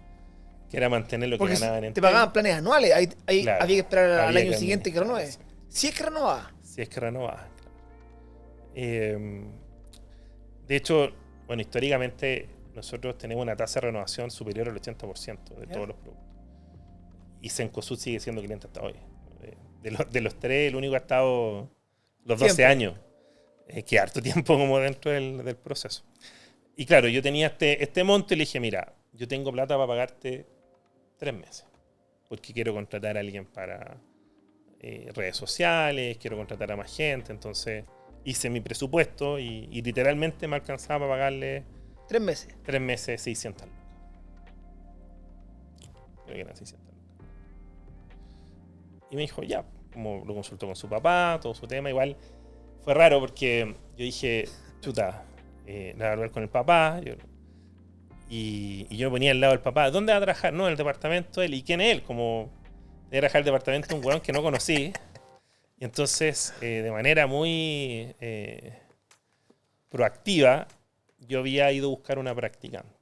que era mantener lo que ganaba en Entel. Te pagaban planes anuales. Ahí claro, había que esperar al año siguiente que renueve. Si es que renovaba. Si es que renovaba. De hecho, bueno, históricamente nosotros tenemos una tasa de renovación superior al 80% de todos los productos. Y Cencosud sigue siendo cliente hasta hoy. De los tres, el único que ha estado los 12 años. Que harto tiempo como dentro del proceso. Y claro, yo tenía este monto y le dije, mira, yo tengo plata para pagarte 3 meses. Porque quiero contratar a alguien para redes sociales, quiero contratar a más gente. Entonces hice mi presupuesto y literalmente me alcanzaba para pagarle... 3 meses. 3 meses, 600 lucas. Creo que eran 600 lucas. Y me dijo, ya, como lo consultó con su papá, todo su tema, igual fue raro porque yo dije, chuta, nada, hablar con el papá, y yo me ponía al lado del papá, ¿dónde va a trabajar? No, en el departamento él. ¿Y quién es él? Como de trabajar en el departamento de un weón que no conocí. Y entonces, de manera muy proactiva, yo había ido a buscar una practicante.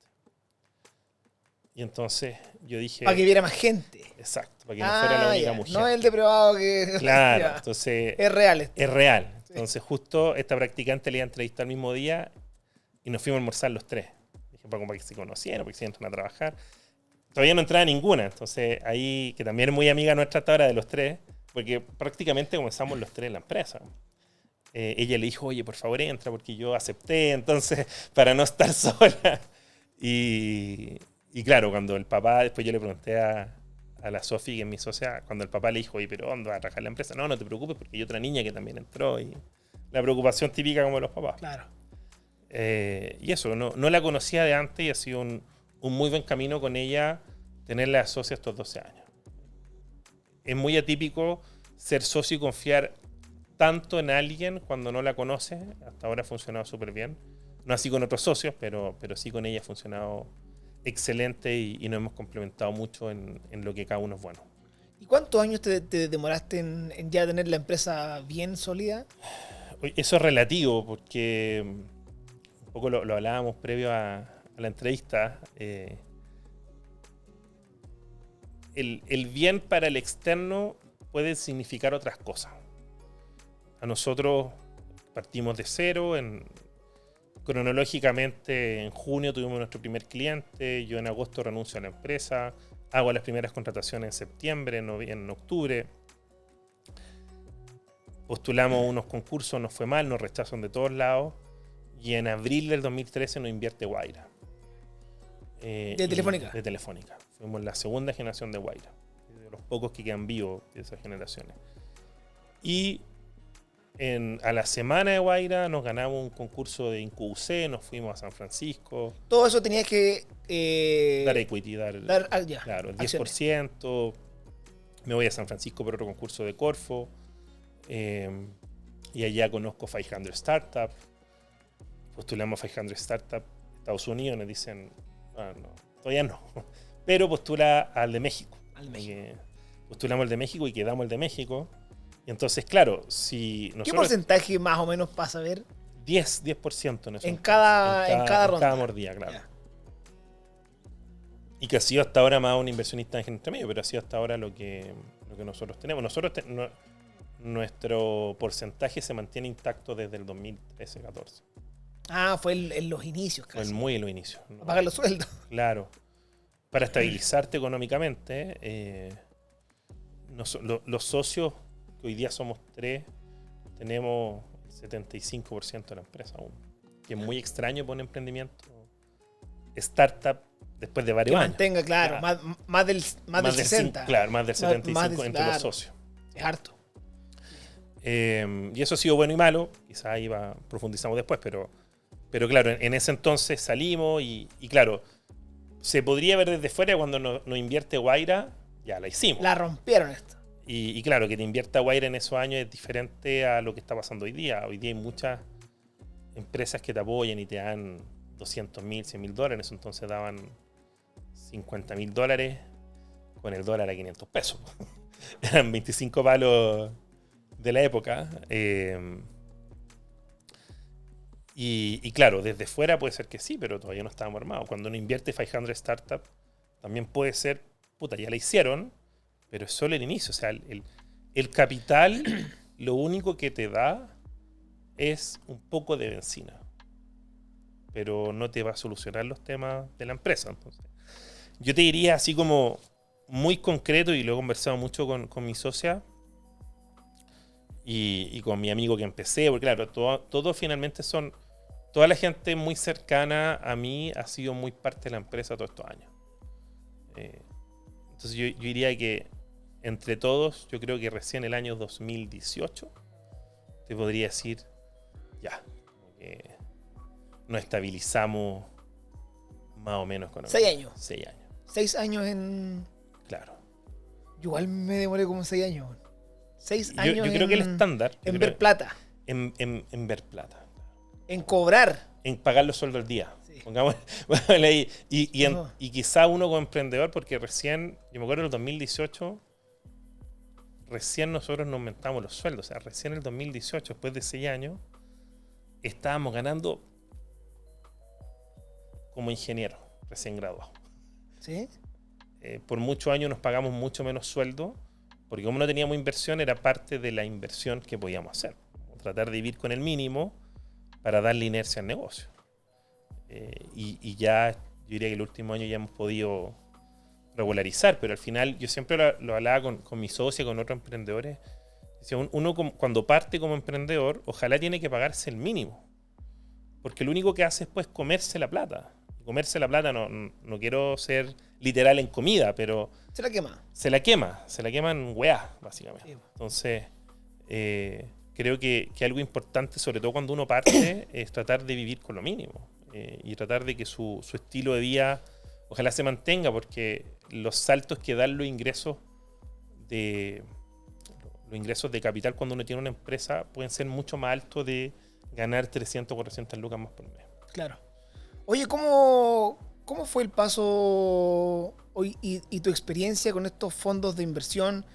Y entonces yo dije... Para que viera más gente. Exacto, para que no fuera la única mujer. No el de privado que... Claro, entonces... Es real esto. Es real. Entonces justo esta practicante le iba a entrevistar el mismo día y nos fuimos a almorzar los tres. Dije, para que se conocieran, porque se entran a trabajar. Todavía no entraba ninguna. Entonces ahí, que también es muy amiga nuestra hasta ahora de los tres, porque prácticamente comenzamos los tres en la empresa. Ella le dijo, oye, por favor entra, porque yo acepté, entonces, para no estar sola. Y claro, cuando el papá, después yo le pregunté a la Sofi, que es mi socia, cuando el papá le dijo, oye, pero ¿dónde va a trabajar la empresa? No te preocupes, porque hay otra niña que también entró. Y la preocupación típica como de los papás. Claro. Y eso, no la conocía de antes y ha sido un muy buen camino con ella tenerla de socia estos 12 años. Es muy atípico ser socio y confiar tanto en alguien cuando no la conoces. Hasta ahora ha funcionado súper bien. No así con otros socios, pero sí con ella ha funcionado excelente y nos hemos complementado mucho en lo que cada uno es bueno. ¿Y cuántos años te demoraste en ya tener la empresa bien sólida? Eso es relativo, porque un poco lo hablábamos previo a la entrevista. El bien para el externo puede significar otras cosas. A nosotros partimos de cero. Cronológicamente, en junio tuvimos nuestro primer cliente. Yo en agosto renuncio a la empresa. Hago las primeras contrataciones en septiembre, en octubre. Postulamos unos concursos, nos fue mal, nos rechazan de todos lados. Y en abril del 2013 nos invierte Guaira. ¿De Telefónica? De Telefónica. Fuimos la segunda generación de Guaira. De los pocos que quedan vivos de esas generaciones. Y a la semana de Guaira nos ganamos un concurso de IncuBC, nos fuimos a San Francisco. Todo eso tenías que... dar equity, ya, claro, el 10%. Acciones. Me voy a San Francisco por otro concurso de Corfo. Y allá conozco 500 Startup. Postulamos 500 Startup Estados Unidos, nos dicen, no, todavía no. Pero postula al de México. Postulamos al de México y quedamos el de México. Y entonces, claro, si nosotros... ¿Qué porcentaje más o menos pasa a ver? 10% en eso. En cada ronda. En cada mordida, claro. Yeah. Y que ha sido hasta ahora más un inversionista en entre medio, pero ha sido hasta ahora lo que nosotros tenemos. Nosotros nuestro porcentaje se mantiene intacto desde el 2013-14. Ah, fue en los inicios Fue casi. muy en los inicios. ¿no? Pagar los sueldos. Claro. Para estabilizarte económicamente, los socios, que hoy día somos 3, tenemos el 75% de la empresa aún. Que es muy extraño para un emprendimiento startup después de varios Que años. mantenga, claro, más del 60. Claro, más del 75% Más del- entre claro. los socios. Es harto. Y eso ha sido bueno y malo. Quizás ahí profundizamos después, pero claro, en ese entonces salimos y claro, se podría ver desde fuera cuando nos invierte Guaira, ya la hicimos. La rompieron esto. Y claro, que te invierta Guaira en esos años es diferente a lo que está pasando hoy día. Hoy día hay muchas empresas que te apoyan y te dan $200,000, $100,000. En eso entonces daban $50,000 con el dólar a 500 pesos. Eran 25 palos de la época. Y claro, desde fuera puede ser que sí, pero todavía no estábamos armados. Cuando uno invierte 500 Startup, también puede ser, puta, ya la hicieron, pero es solo el inicio. O sea, el capital lo único que te da es un poco de benzina, pero no te va a solucionar los temas de la empresa. Entonces, yo te diría así como muy concreto, y lo he conversado mucho con mi socia y con mi amigo que empecé, porque claro, todo finalmente son... Toda la gente muy cercana a mí ha sido muy parte de la empresa todos estos años. Entonces yo diría que entre todos, yo creo que recién el año 2018 te podría decir, ya, nos estabilizamos más o menos con 6 años. 6 años. 6 años en... Claro. Yo igual me demoré como 6 años. 6 años Yo creo que el estándar... En ver plata. En ver plata. En cobrar. En pagar los sueldos al día. Sí. Pongámosle ahí. No. Y quizá uno como emprendedor, porque recién, yo me acuerdo en el 2018, recién nosotros nos aumentamos los sueldos. O sea, recién en el 2018, después de 6 años, estábamos ganando como ingeniero, recién graduado. ¿Sí? Por muchos años nos pagamos mucho menos sueldo, porque como no teníamos inversión, era parte de la inversión que podíamos hacer. Tratar de vivir con el mínimo para darle inercia al negocio. Y ya, yo diría que el último año ya hemos podido regularizar, pero al final yo siempre lo hablaba con mi socia, con otros emprendedores. Decía, uno cuando parte como emprendedor, ojalá tiene que pagarse el mínimo, porque lo único que hace es pues comerse la plata. Comerse la plata, no quiero ser literal en comida, pero Se la quema. se la queman weá, básicamente. Sí. Entonces, creo que algo importante, sobre todo cuando uno parte, es tratar de vivir con lo mínimo y tratar de que su estilo de vida ojalá se mantenga, porque los saltos que dan los ingresos de capital cuando uno tiene una empresa pueden ser mucho más altos de ganar 300 o 400 lucas más por mes. Claro. Oye, ¿cómo fue el paso hoy y tu experiencia con estos fondos de inversión?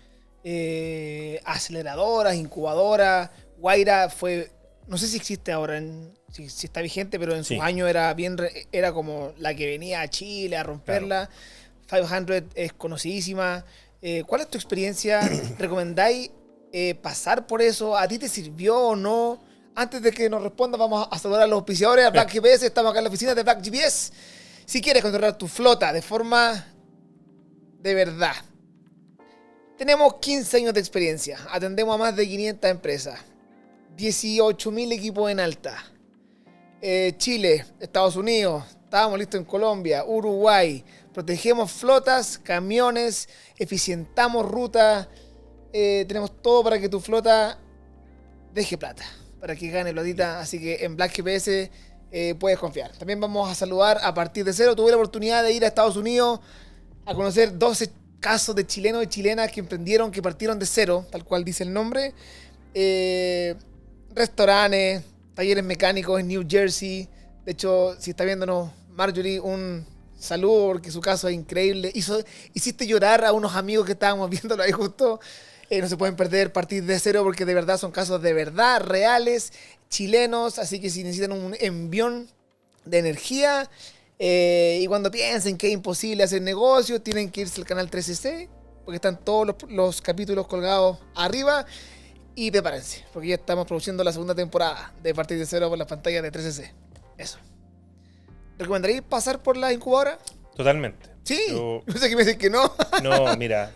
Aceleradoras, incubadoras. Guaira fue, no sé si existe ahora, si está vigente, pero en sus Sí. años era como la que venía a Chile a romperla. 500 es conocidísima. ¿Cuál es tu experiencia? ¿Recomendáis pasar por eso? ¿A ti te sirvió o no? Antes de que nos responda, vamos a saludar a los auspiciadores, a Black GPS. Estamos acá en la oficina de Black GPS. Si quieres controlar tu flota de forma de verdad, tenemos 15 años de experiencia. Atendemos a más de 500 empresas. 18.000 equipos en alta. Chile, Estados Unidos. Estábamos listos en Colombia, Uruguay. Protegemos flotas, camiones. Eficientamos rutas. Tenemos todo para que tu flota deje plata. Para que gane platita. Así que en Black GPS puedes confiar. También vamos a saludar a Partir de Cero. Tuve la oportunidad de ir a Estados Unidos a conocer 12 casos de chilenos y chilenas que emprendieron, que partieron de cero, tal cual dice el nombre. Restaurantes, talleres mecánicos en New Jersey. De hecho, si está viéndonos Marjorie, un saludo porque su caso es increíble. Hiciste llorar a unos amigos que estábamos viéndolo ahí justo. No se pueden perder Partir de Cero porque de verdad son casos de verdad reales, chilenos. Así que si necesitan un envión de energía y cuando piensen que es imposible hacer negocios, tienen que irse al canal 13C porque están todos los capítulos colgados arriba. Y prepárense, porque ya estamos produciendo la segunda temporada de Partir de Cero por las pantallas de 3CC. Eso. ¿Recomendaríais pasar por la incubadora? Totalmente. Sí. No sé qué me dicen que no. No, mira.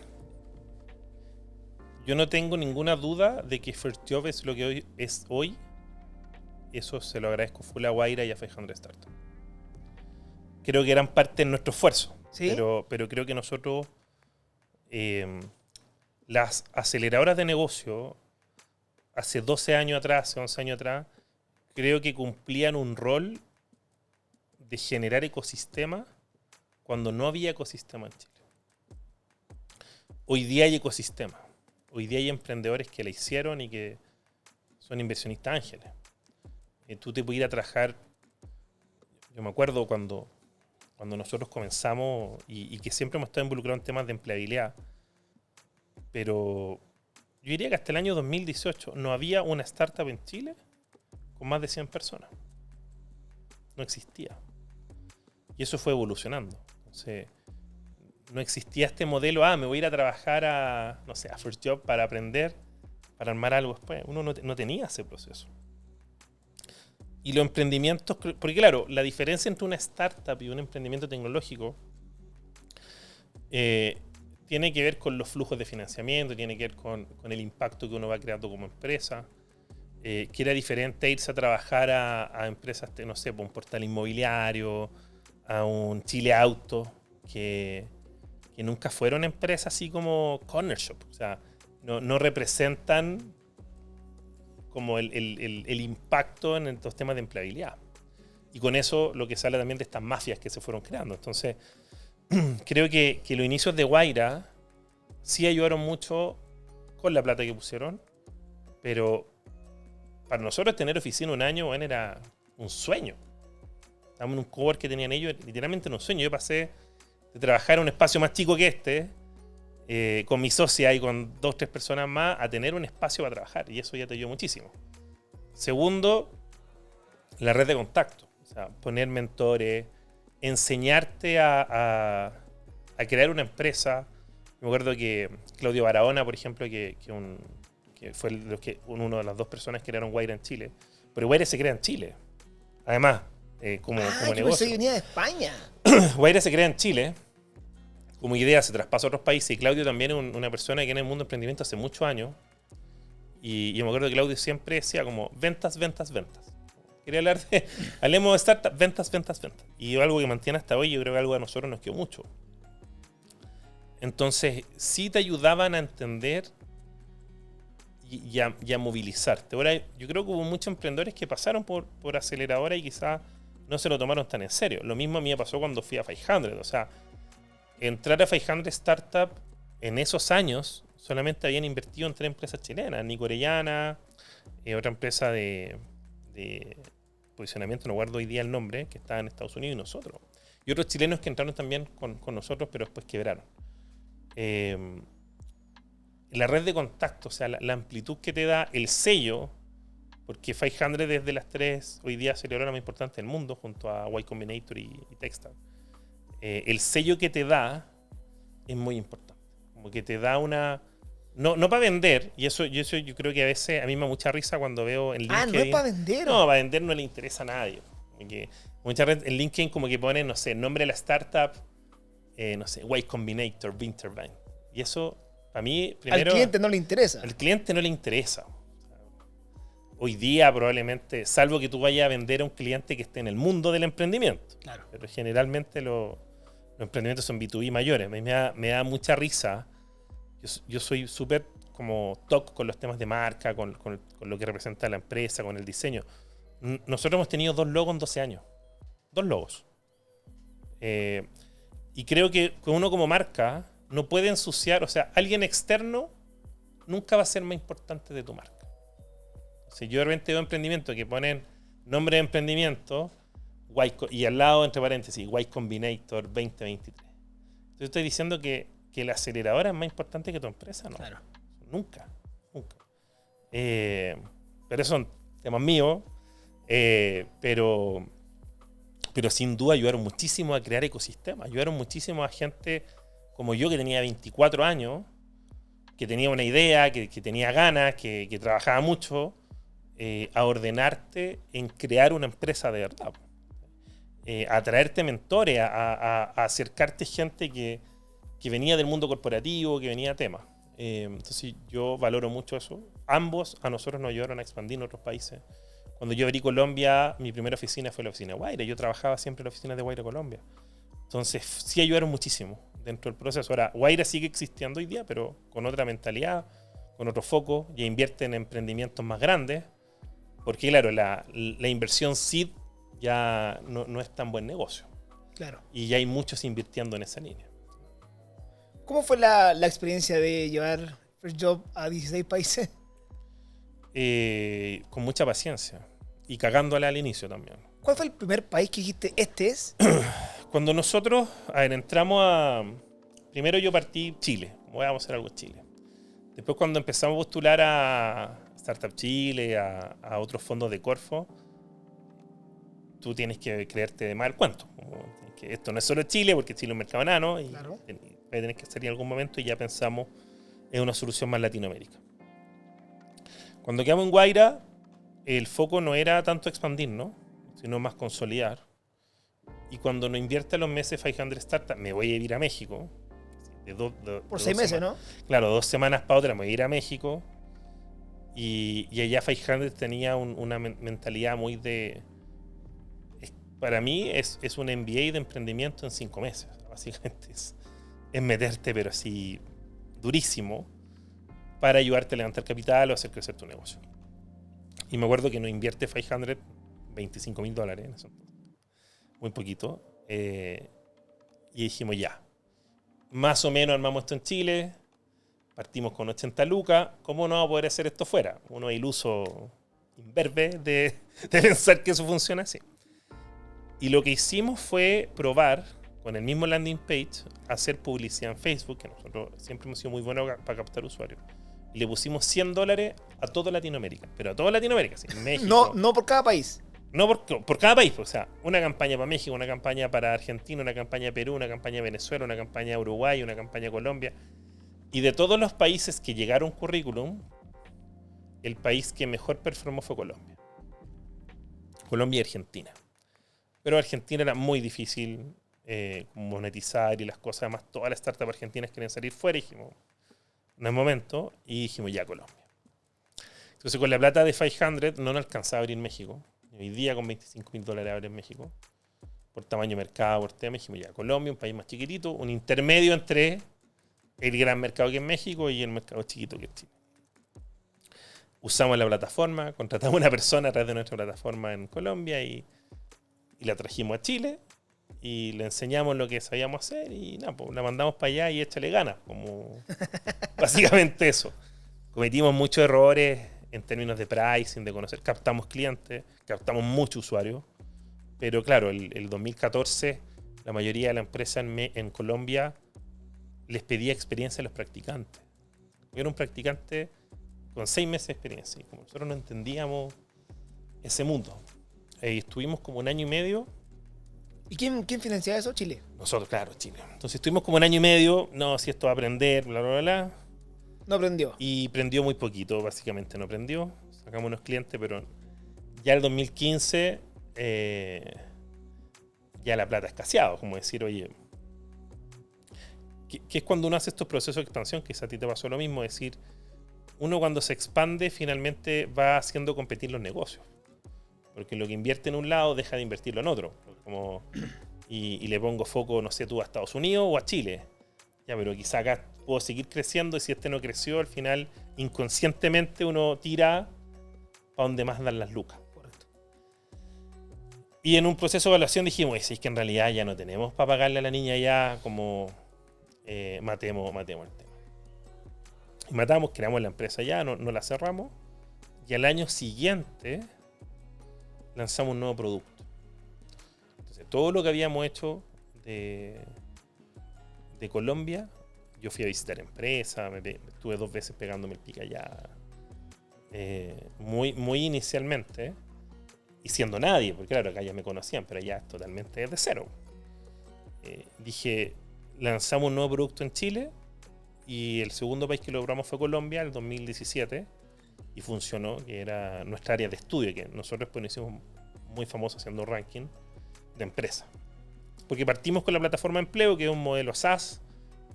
Yo no tengo ninguna duda de que First Job es lo que hoy es hoy. Eso se lo agradezco full a Guaira y a 500 Startups. Creo que eran parte de nuestro esfuerzo. ¿Sí? Pero creo que nosotros, las aceleradoras de negocio, hace 12 años atrás, hace 11 años atrás, creo que cumplían un rol de generar ecosistema cuando no había ecosistema en Chile. Hoy día hay ecosistema. Hoy día hay emprendedores que la hicieron y que son inversionistas ángeles. Tú te puedes ir a trabajar. Yo me acuerdo cuando nosotros comenzamos y que siempre hemos estado involucrados en temas de empleabilidad. Pero yo diría que hasta el año 2018 no había una startup en Chile con más de 100 personas. No existía. Y eso fue evolucionando. Entonces, no existía este modelo, me voy a ir a trabajar a First Job para aprender, para armar algo después. Uno no tenía ese proceso. Y los emprendimientos, porque claro, la diferencia entre una startup y un emprendimiento tecnológico tiene que ver con los flujos de financiamiento, tiene que ver con el impacto que uno va creando como empresa. Que era diferente irse a trabajar a empresas, no sé, por un portal inmobiliario, a un Chile Auto, que nunca fueron empresas así como Corner Shop. O sea, no representan como el impacto en estos temas de empleabilidad. Y con eso lo que sale también de estas mafias que se fueron creando. Entonces, creo que los inicios de Guaira sí ayudaron mucho con la plata que pusieron, pero para nosotros tener oficina un año, bueno, era un sueño. Estábamos en un cowork que tenían ellos, literalmente un sueño. Yo pasé de trabajar en un espacio más chico que este, con mi socia y con 2 o 3 personas más, a tener un espacio para trabajar. Y eso ya te ayudó muchísimo. Segundo, la red de contacto. O sea, poner mentores, enseñarte a crear una empresa. Me acuerdo que Claudio Barahona, por ejemplo, que fue uno de las 2 personas que crearon Guaira en Chile. Pero Guaira se crea en Chile. Además, como negocio. Yo venía de España. Guaira se crea en Chile. Como idea se traspasa a otros países. Y Claudio también es una persona que en el mundo de emprendimiento hace muchos años. Y yo me acuerdo que Claudio siempre decía como ventas, ventas, ventas. Quería hablar de, hablemos de startup, ventas, ventas, ventas. Y algo que mantiene hasta hoy, yo creo que algo a nosotros nos quedó mucho. Entonces, sí te ayudaban a entender y a movilizarte. Ahora, yo creo que hubo muchos emprendedores que pasaron por aceleradora y quizás no se lo tomaron tan en serio. Lo mismo a mí me pasó cuando fui a 500. O sea, entrar a 500 Startup en esos años solamente habían invertido en 3 empresas chilenas. Nico Orellana, otra empresa de posicionamiento, no guardo hoy día el nombre, que estaba en Estados Unidos, y nosotros. Y otros chilenos que entraron también con nosotros, pero después quebraron. La red de contacto, o sea, la amplitud que te da el sello, porque 500 desde las 3 hoy día aceleradoras más importantes del mundo, junto a Y Combinator y Techstars. El sello que te da es muy importante. Como que te da una... No para vender, y eso yo creo que a veces a mí me da mucha risa cuando veo en LinkedIn. ¿No es para vender? No, para vender no le interesa a nadie. Porque muchas veces en LinkedIn como que ponen, no sé, nombre de la startup, no sé, Y Combinator, Wintervine. Y eso, para mí, primero... Al cliente no le interesa. Al cliente no le interesa. Hoy día probablemente, salvo que tú vayas a vender a un cliente que esté en el mundo del emprendimiento. Claro. Pero generalmente los emprendimientos son B2B mayores. Me da mucha risa. Yo soy súper como TOC con los temas de marca, con lo que representa la empresa, con el diseño. Nosotros hemos tenido 2 logos en 12 años. 2 logos. Y creo que uno como marca no puede ensuciar, o sea, alguien externo nunca va a ser más importante de tu marca. O sea, yo de repente veo emprendimiento que ponen nombre de emprendimiento y al lado, entre paréntesis, Y Combinator 2023. Entonces estoy diciendo que la aceleradora es más importante que tu empresa, ¿no? Claro. Nunca. Pero esos son temas míos. Pero sin duda ayudaron muchísimo a crear ecosistemas. Ayudaron muchísimo a gente como yo, que tenía 24 años, que tenía una idea, que tenía ganas, que trabajaba mucho, a ordenarte en crear una empresa de verdad. A traerte mentores, a acercarte gente que venía del mundo corporativo, que venía a temas. Entonces yo valoro mucho eso. Ambos a nosotros nos ayudaron a expandir en otros países. Cuando yo abrí Colombia, mi primera oficina fue la oficina de Guaira. Yo trabajaba siempre en la oficina de Guaira, Colombia. Entonces sí ayudaron muchísimo dentro del proceso. Ahora, Guaira sigue existiendo hoy día, pero con otra mentalidad, con otro foco, ya invierte en emprendimientos más grandes, porque claro, la inversión seed ya no es tan buen negocio. Claro. Y ya hay muchos invirtiendo en esa línea. ¿Cómo fue la experiencia de llevar First Job a 16 países? Con mucha paciencia y cagándola al inicio también. ¿Cuál fue el primer país que dijiste, este es? Cuando nosotros, entramos a... Primero yo partí Chile, vamos a hacer algo en Chile. Después cuando empezamos a postular a Startup Chile, a otros fondos de Corfo, tú tienes que creerte de mal cuento. Que esto no es solo Chile, porque Chile es un mercado enano y claro, tenés que salir en algún momento, y ya pensamos en una solución más Latinoamérica. Cuando quedamos en Guaira, el foco no era tanto expandir, ¿no? Sino más consolidar. Y cuando nos invierte los meses 500 Startups, me voy a ir a México. Por 6 meses, ¿no? Claro, 2 semanas para otra me voy a ir a México. Y allá 500 tenía una mentalidad muy de... Para mí es un MBA de emprendimiento en 5 meses. Básicamente es meterte, pero así durísimo, para ayudarte a levantar capital o hacer crecer tu negocio. Y me acuerdo que nos invierte 500 $25,000 en eso. Muy poquito. Y dijimos ya. Más o menos armamos esto en Chile. Partimos con 80 lucas. ¿Cómo no vamos a poder hacer esto fuera? Uno es iluso, imberbe de pensar que eso funciona así. Y lo que hicimos fue probar con el mismo landing page hacer publicidad en Facebook, que nosotros siempre hemos sido muy buenos para captar usuarios. Y le pusimos $100 a toda Latinoamérica. Pero a toda Latinoamérica, ¿sí? México. No por cada país. No por cada país. O sea, una campaña para México, una campaña para Argentina, una campaña para Perú, una campaña para Venezuela, una campaña para Uruguay, una campaña para Colombia. Y de todos los países que llegaron currículum, el país que mejor performó fue Colombia. Colombia y Argentina. Pero Argentina era muy difícil monetizar y las cosas. Además, todas las startups argentinas quieren salir fuera. Y dijimos, no es momento. Y dijimos, ya, Colombia. Entonces, con la plata de 500 no nos alcanzaba a abrir México. Hoy día, con $25,000 abrir México. Por tamaño de mercado, por tema, dijimos, ya, Colombia, un país más chiquitito, un intermedio entre el gran mercado que es México y el mercado chiquito que es Chile. Usamos la plataforma, contratamos a una persona a través de nuestra plataforma en Colombia y la trajimos a Chile y le enseñamos lo que sabíamos hacer y nada, pues la mandamos para allá y échale ganas, como básicamente eso. Cometimos muchos errores en términos de pricing, de conocer, captamos clientes, captamos muchos usuarios, pero claro, el 2014 la mayoría de la empresa en Colombia les pedía experiencia a los practicantes. Yo era un practicante con 6 meses de experiencia y como nosotros no entendíamos ese mundo. Estuvimos como 1 año y medio. ¿Y quién financiaba eso? Chile. Nosotros, claro, Chile. Entonces estuvimos como 1 año y medio. No, si esto va a aprender, bla, bla, bla. No aprendió. Y prendió muy poquito, básicamente no prendió. Sacamos unos clientes, pero ya el 2015 ya la plata escaseado. Como decir, oye, que es cuando uno hace estos procesos de expansión, que a ti te pasó lo mismo, es decir, uno cuando se expande finalmente va haciendo competir los negocios. Porque lo que invierte en un lado deja de invertirlo en otro. Y le pongo foco, no sé, tú a Estados Unidos o a Chile. Ya, pero quizá acá puedo seguir creciendo y si este no creció, al final inconscientemente uno tira para donde más dan las lucas. Correcto. Y en un proceso de evaluación dijimos, es que en realidad ya no tenemos para pagarle a la niña ya como matemos el tema. Y matamos, creamos la empresa ya, no la cerramos. Y al año siguiente lanzamos un nuevo producto. Entonces, todo lo que habíamos hecho de Colombia, yo fui a visitar empresas, estuve 2 veces pegándome el pique allá, muy inicialmente, y siendo nadie, porque claro, acá ya me conocían, pero allá es totalmente desde cero. Dije, lanzamos un nuevo producto en Chile Y el segundo país que logramos fue Colombia, el 2017, y funcionó, que era nuestra área de estudio, que nosotros pues nos hicimos muy famosos haciendo ranking de empresas. Porque partimos con la plataforma de empleo, que es un modelo SaaS,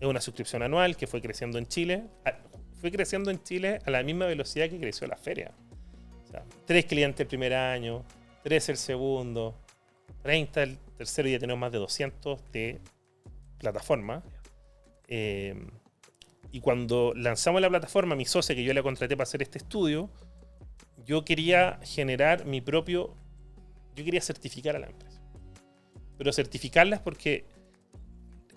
es una suscripción anual que fue creciendo en Chile. Fue creciendo en Chile a la misma velocidad que creció la feria. O sea, 3 clientes el primer año, 3 el segundo, 30 el tercero, y ya tenemos más de 200 de plataforma. Y cuando lanzamos la plataforma, mi socia, que yo la contraté para hacer este estudio, yo quería generar mi propio... Yo quería certificar a la empresa. Pero certificarlas porque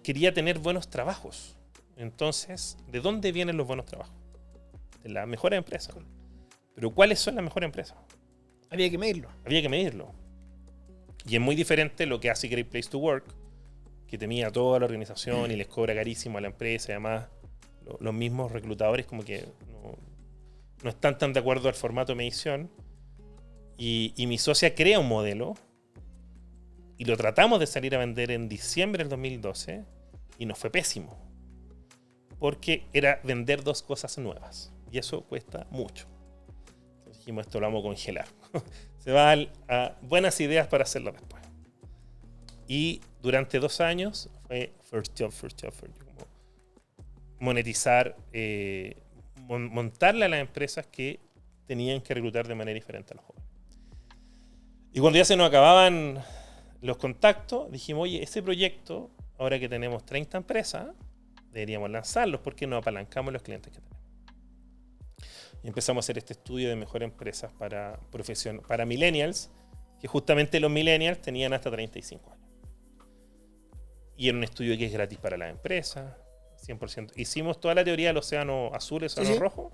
quería tener buenos trabajos. Entonces, ¿de dónde vienen los buenos trabajos? De las mejores empresas. Pero ¿cuáles son las mejores empresas? Había que medirlo. Había que medirlo. Y es muy diferente lo que hace Great Place to Work, que te mira toda la organización y les cobra carísimo a la empresa. Y además, los mismos reclutadores como que no están tan de acuerdo al formato de medición. Y mi socia crea un modelo y lo tratamos de salir a vender en diciembre del 2012 y nos fue pésimo. Porque era vender 2 cosas nuevas. Y eso cuesta mucho. Entonces dijimos, esto lo vamos a congelar. Se va a buenas ideas para hacerlo después. Y durante 2 años fue first job. Como monetizar, montarle a las empresas que tenían que reclutar de manera diferente a los jóvenes. Y cuando ya se nos acababan los contactos, dijimos, oye, ese proyecto, ahora que tenemos 30 empresas, deberíamos lanzarlos porque nos apalancamos los clientes que tenemos. Y empezamos a hacer este estudio de mejores empresas para millennials, que justamente los millennials tenían hasta 35 años. Y era un estudio que es gratis para las empresas, 100%. Hicimos toda la teoría del océano azul, el océano rojo,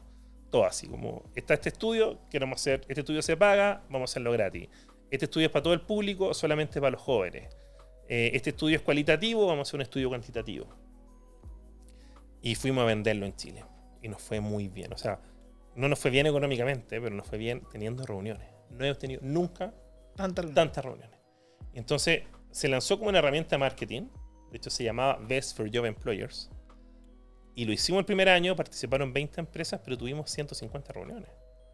todo así, como está este estudio, queremos hacer, este estudio se paga, vamos a hacerlo gratis. Este estudio es para todo el público, solamente para los jóvenes. Este estudio es cualitativo, vamos a hacer un estudio cuantitativo. Y fuimos a venderlo en Chile. Y nos fue muy bien. O sea, no nos fue bien económicamente, pero nos fue bien teniendo reuniones. No hemos tenido nunca tantas reuniones. Entonces, se lanzó como una herramienta de marketing. De hecho, se llamaba Best for Job Employers. Y lo hicimos el primer año, participaron 20 empresas, pero tuvimos 150 reuniones.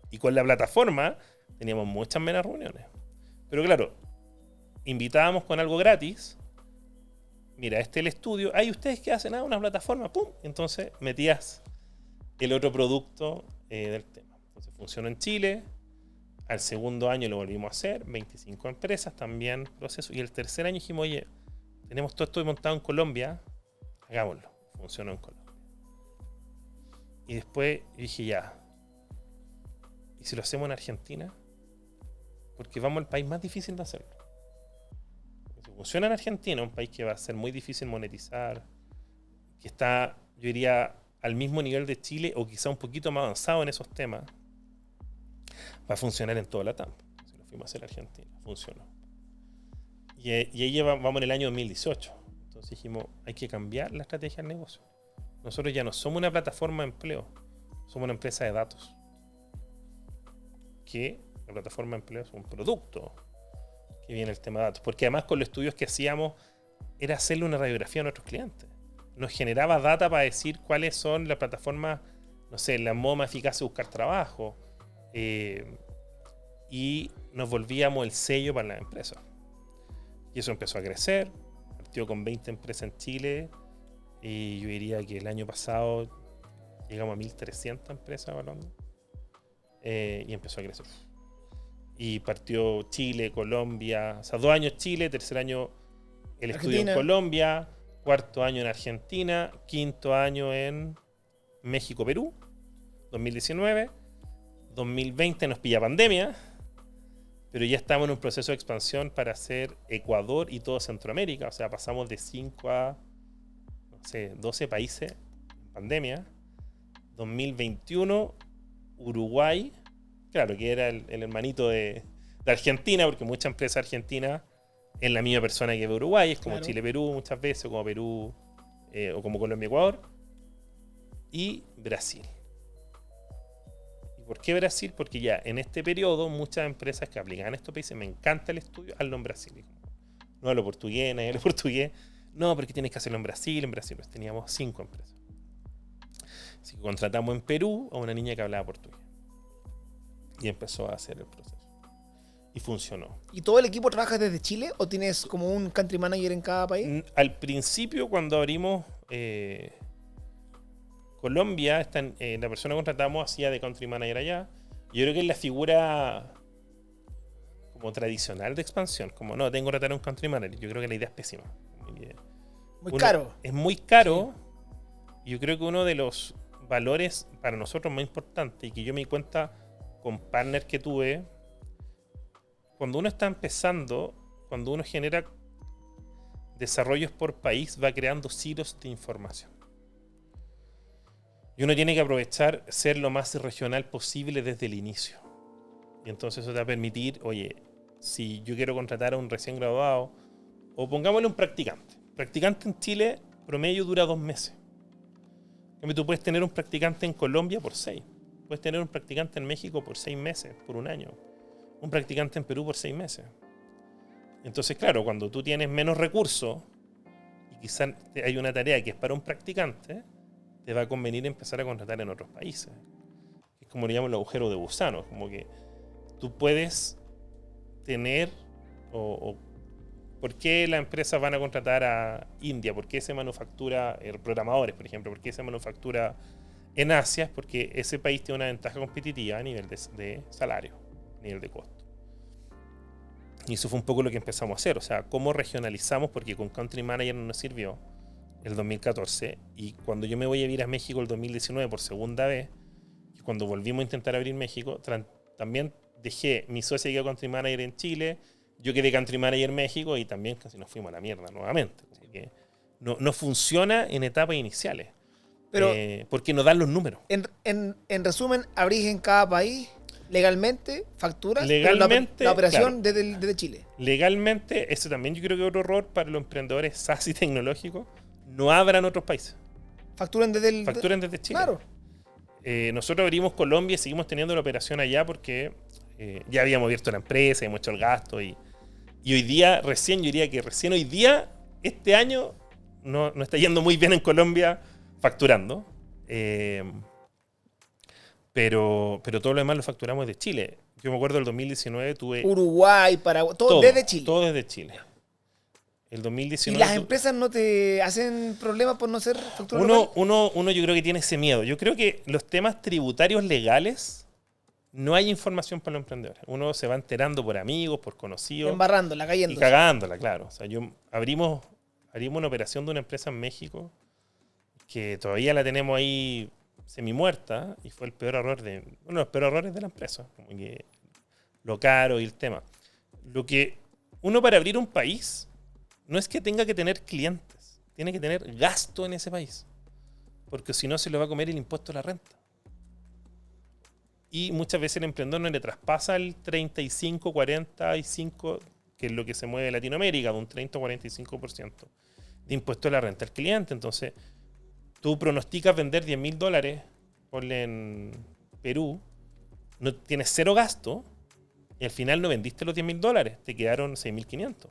Y con la plataforma teníamos muchas menos reuniones. Pero claro, invitábamos con algo gratis. Mira, este es el estudio. Ay, ¿ustedes qué hacen? Una plataforma. ¡Pum! Entonces metías el otro producto del tema. Entonces funcionó en Chile. Al segundo año lo volvimos a hacer. 25 empresas también, proceso. Y el tercer año dijimos, oye, tenemos todo esto montado en Colombia. Hagámoslo. Funcionó en Colombia. Y después dije, ya. ¿Y si lo hacemos en Argentina? Porque vamos al país más difícil de hacerlo. Si funciona en Argentina, un país que va a ser muy difícil monetizar, que está, yo diría, al mismo nivel de Chile o quizá un poquito más avanzado en esos temas, va a funcionar en toda la TAM. Si lo fuimos a hacer en Argentina, funcionó. Y ahí vamos en el año 2018. Entonces dijimos, hay que cambiar la estrategia del negocio. Nosotros ya no somos una plataforma de empleo, somos una empresa de datos. Que la plataforma de empleo es un producto que viene el tema de datos. Porque además con los estudios que hacíamos era hacerle una radiografía a nuestros clientes. Nos generaba data para decir cuáles son las plataformas, no sé, la modo más eficaz de buscar trabajo. Y nos volvíamos el sello para las empresas. Y eso empezó a crecer. Partió con 20 empresas en Chile. Y yo diría que el año pasado llegamos a 1.300 empresas hablando. Y empezó a crecer. Y partió Chile, Colombia, o sea, 2 años Chile, tercer año el estudio en Colombia, cuarto año en Argentina, quinto año en México, Perú, 2019, 2020 nos pilla pandemia, pero ya estamos en un proceso de expansión para hacer Ecuador y todo Centroamérica, o sea, pasamos de 5 a, no sé, 12 países en pandemia, 2021, Uruguay, claro, que era el hermanito de Argentina, porque muchas empresas argentinas es la misma persona que de Uruguay, es como Chile-Perú muchas veces, o como Perú, o como Colombia-Ecuador, y Brasil. ¿Y por qué Brasil? Porque ya en este periodo muchas empresas que aplican a estos países, me encanta el estudio, hazlo en Brasil. No hablo portugués, nadie habla portugués. No, porque tienes que hacerlo en Brasil pues teníamos 5 empresas. Así que contratamos en Perú a una niña que hablaba portugués. Y empezó a hacer el proceso. Y funcionó. ¿Y todo el equipo trabaja desde Chile o tienes como un country manager en cada país? Al principio, cuando abrimos Colombia, la persona que contratamos hacía de country manager allá. Yo creo que es la figura como tradicional de expansión. Como no, tengo que contratar a un country manager. Yo creo que la idea es pésima. Muy caro. Es muy caro. Sí. Yo creo que uno de los valores para nosotros más importantes y que yo me di cuenta con partners que tuve, cuando uno está empezando, cuando uno genera desarrollos por país, va creando silos de información. Y uno tiene que aprovechar ser lo más regional posible desde el inicio. Y entonces eso te va a permitir, oye, si yo quiero contratar a un recién graduado, o pongámosle un practicante. Practicante en Chile, promedio dura 2 meses. Tú puedes tener un practicante en Colombia por 6. Puedes tener un practicante en México por 6 meses, por 1 año. Un practicante en Perú por 6 meses. Entonces, claro, cuando tú tienes menos recursos y quizás hay una tarea que es para un practicante, te va a convenir empezar a contratar en otros países. Es como le llaman el agujero de gusano. Como que tú puedes tener ¿por qué las empresas van a contratar a India? ¿Por qué se manufactura programadores, por ejemplo? ¿Por qué se manufactura en Asia? Porque ese país tiene una ventaja competitiva a nivel de salario, a nivel de costo. Y eso fue un poco lo que empezamos a hacer. O sea, cómo regionalizamos, porque con Country Manager no nos sirvió el 2014. Y cuando yo me voy a ir a México el 2019 por segunda vez, y cuando volvimos a intentar abrir México, también dejé mi socia que era Country Manager en Chile, yo quedé Country Manager en México y también casi nos fuimos a la mierda nuevamente. Porque no funciona en etapas iniciales. Pero porque no dan los números. En resumen, abrís en cada país legalmente, facturas, legalmente, la operación claro, desde Chile. Legalmente, eso también yo creo que es otro error para los emprendedores SaaS y tecnológicos. No abran otros países. Facturen desde Chile. Claro. Nosotros abrimos Colombia y seguimos teniendo la operación allá porque ya habíamos abierto la empresa, hemos hecho el gasto y hoy día, yo diría que recién hoy día, este año, no está yendo muy bien en Colombia facturando. Pero todo lo demás lo facturamos de Chile. Yo me acuerdo del 2019 tuve... Uruguay, Paraguay, todo desde Chile. Todo desde Chile. El 2019... ¿Y las empresas no te hacen problemas por no ser factura local? Uno yo creo que tiene ese miedo. Yo creo que los temas tributarios legales no hay información para los emprendedores. Uno se va enterando por amigos, por conocidos. Embarrándola, cayéndose. Y cagándola, claro. O sea, abrimos una operación de una empresa en México que todavía la tenemos ahí semi-muerta y fue uno de los peores errores de la empresa. Como que lo caro y el tema. Lo que uno para abrir un país no es que tenga que tener clientes, tiene que tener gasto en ese país. Porque si no se le va a comer el impuesto a la renta. Y muchas veces el emprendedor no le traspasa el 35, 45, que es lo que se mueve en Latinoamérica, de un 30 o 45% de impuesto a la renta al cliente. Entonces, tú pronosticas vender $10,000, ponle en Perú, no tienes 0 gasto y al final no vendiste los $10,000, te quedaron 6.500.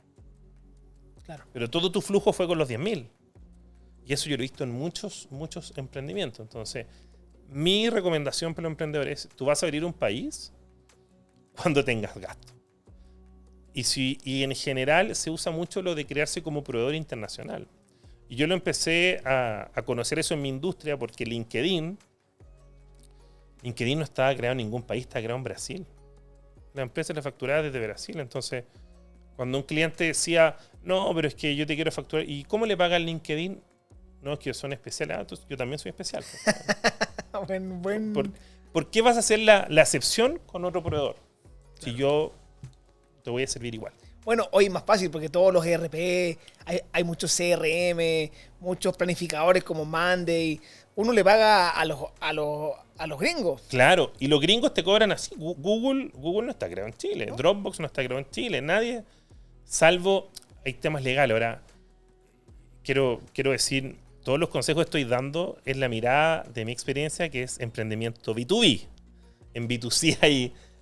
Claro. Pero todo tu flujo fue con los 10.000. Y eso yo lo he visto en muchos emprendimientos. Entonces, mi recomendación para los emprendedores es, tú vas a abrir un país cuando tengas gasto. Y en general se usa mucho lo de crearse como proveedor internacional. Y yo lo empecé a conocer eso en mi industria porque LinkedIn no estaba creado en ningún país, estaba creado en Brasil. La empresa la facturaba desde Brasil. Entonces, cuando un cliente decía, no, pero es que yo te quiero facturar, ¿y cómo le paga el LinkedIn? No, es que son especiales. Entonces yo también soy especial. ¿Por qué vas a hacer la excepción con otro proveedor? Si yo te voy a servir igual. Bueno, hoy es más fácil porque todos los ERP, hay muchos CRM, muchos planificadores como Monday. Uno le paga a los gringos. Claro, y los gringos te cobran así. Google no está creado en Chile. ¿No? Dropbox no está creado en Chile. Nadie, salvo, hay temas legales. Ahora, quiero decir, todos los consejos que estoy dando es la mirada de mi experiencia, que es emprendimiento B2B. En B2C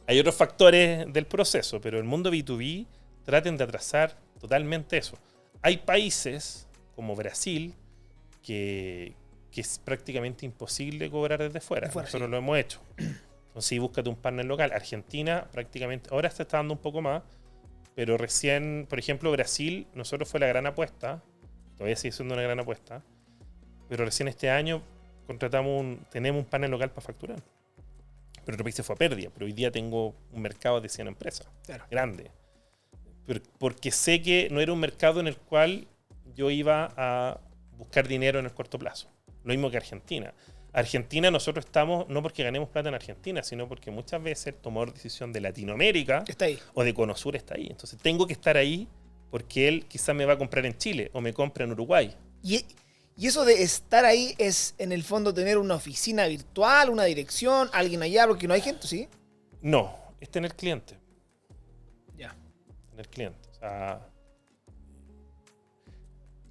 hay otros factores del proceso, pero el mundo B2B traten de atrasar totalmente eso. Hay países como Brasil que porque es prácticamente imposible cobrar desde fuera. Nosotros lo hemos hecho. Entonces, búscate un partner local. Argentina prácticamente, ahora se está dando un poco más, pero recién, por ejemplo, Brasil, nosotros fue la gran apuesta, todavía sigue siendo una gran apuesta, pero recién este año tenemos un partner local para facturar. Pero otro país se fue a pérdida, pero hoy día tengo un mercado de 100 empresas, grande. Porque sé que no era un mercado en el cual yo iba a buscar dinero en el corto plazo. Lo mismo que Argentina. Argentina, nosotros estamos no porque ganemos plata en Argentina, sino porque muchas veces el tomador de decisión de Latinoamérica está ahí, o de Cono Sur está ahí. Entonces tengo que estar ahí porque él quizás me va a comprar en Chile o me compra en Uruguay. Y eso de estar ahí es, en el fondo, tener una oficina virtual, una dirección, alguien allá, porque no hay gente, ¿sí? No, es tener cliente. Ya. Tener cliente. O sea...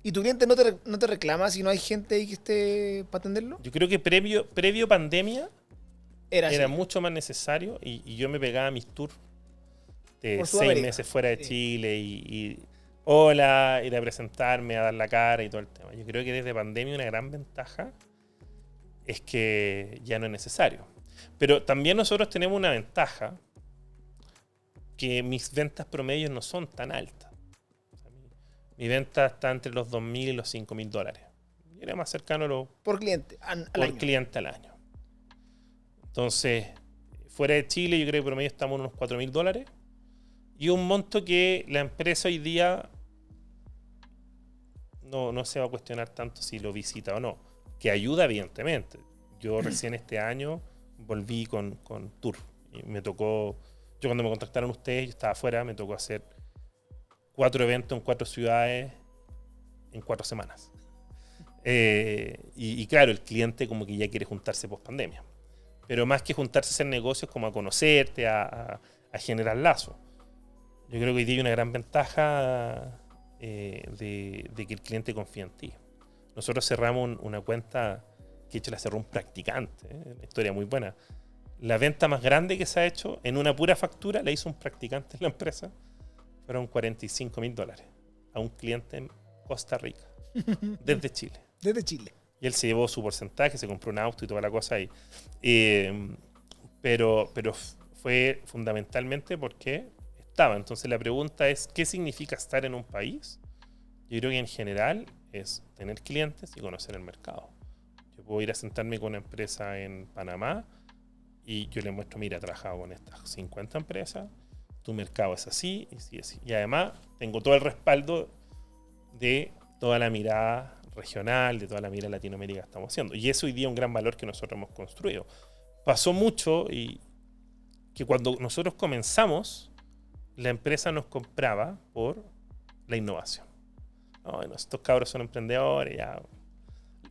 ¿Y tu cliente no te reclama si no hay gente ahí que esté para atenderlo? Yo creo que previo pandemia era así. mucho más necesario y yo me pegaba mis tours de 6 meses fuera de Chile y hola, ir a presentarme, a dar la cara y todo el tema. Yo creo que desde pandemia una gran ventaja es que ya no es necesario. Pero también nosotros tenemos una ventaja, que mis ventas promedios no son tan altas. Mi venta está entre los $2,000 y los $5,000. Era más cercano a lo... Por cliente, cliente al año. Entonces, fuera de Chile, yo creo que promedio estamos en unos $4,000. Y un monto que la empresa hoy día no se va a cuestionar tanto si lo visita o no. Que ayuda, evidentemente. Yo recién este año volví con tour. Y me tocó... Yo cuando me contactaron ustedes, yo estaba afuera, me tocó hacer 4 eventos en 4 ciudades en 4 semanas. Y claro, el cliente como que ya quiere juntarse post pandemia. Pero más que juntarse a hacer negocios, como a conocerte, a generar lazos. Yo creo que hoy día hay una gran ventaja de que el cliente confía en ti. Nosotros cerramos una cuenta que de hecho la cerró un practicante. Una historia muy buena. La venta más grande que se ha hecho en una pura factura la hizo un practicante en la empresa. Fueron $45,000 a un cliente en Costa Rica, desde Chile. Desde Chile. Y él se llevó su porcentaje, se compró un auto y toda la cosa ahí. Pero fue fundamentalmente porque estaba. Entonces la pregunta es, ¿qué significa estar en un país? Yo creo que en general es tener clientes y conocer el mercado. Yo puedo ir a sentarme con una empresa en Panamá y yo le muestro, mira, he trabajado con estas 50 empresas, tu mercado es así y así, así. Y además tengo todo el respaldo de toda la mirada regional, de toda la mirada Latinoamérica que estamos haciendo. Y eso hoy día es un gran valor que nosotros hemos construido. Pasó mucho y que cuando nosotros comenzamos, la empresa nos compraba por la innovación. No, estos cabros son emprendedores, ya.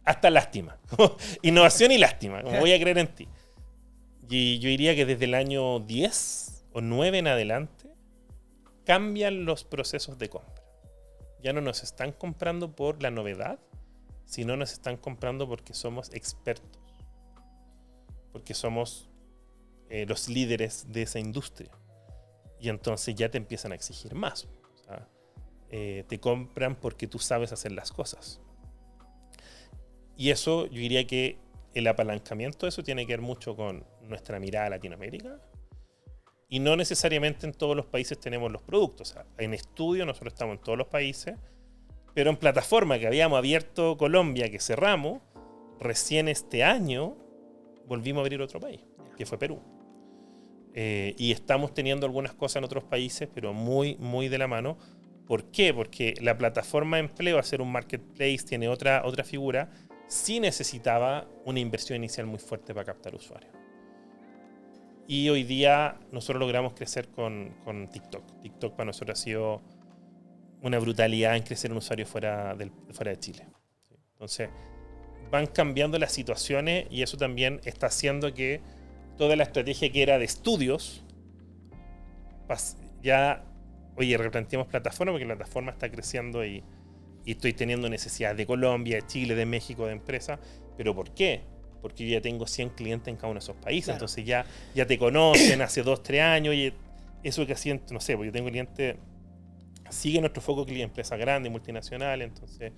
Hasta lástima. Innovación y lástima, como voy a creer en ti. Y yo diría que desde el año 10 o 9 en adelante cambian los procesos de compra. Ya no nos están comprando por la novedad, sino nos están comprando porque somos expertos, porque somos los líderes de esa industria. Y entonces ya te empiezan a exigir más. O sea, te compran porque tú sabes hacer las cosas. Y eso, yo diría que el apalancamiento de eso tiene que ver mucho con nuestra mirada a Latinoamérica. Y no necesariamente en todos los países tenemos los productos. O sea, en estudio nosotros estamos en todos los países, pero en plataforma que habíamos abierto Colombia, que cerramos, recién este año volvimos a abrir otro país, que fue Perú. Y estamos teniendo algunas cosas en otros países, pero muy, muy de la mano. ¿Por qué? Porque la plataforma de empleo, al ser un marketplace, tiene otra figura, sí necesitaba una inversión inicial muy fuerte para captar usuarios. Y hoy día nosotros logramos crecer con TikTok. TikTok para nosotros ha sido una brutalidad en crecer un usuario fuera de Chile. Entonces, van cambiando las situaciones y eso también está haciendo que toda la estrategia que era de estudios, ya, oye, replanteamos plataforma porque la plataforma está creciendo y estoy teniendo necesidades de Colombia, de Chile, de México, de empresas. ¿Pero por qué? Porque yo ya tengo 100 clientes en cada uno de esos países. Claro. Entonces ya te conocen hace 2-3 años. Oye, eso que hacían, no sé, porque yo tengo clientes, sigue nuestro foco cliente, empresas grandes, multinacionales. Entonces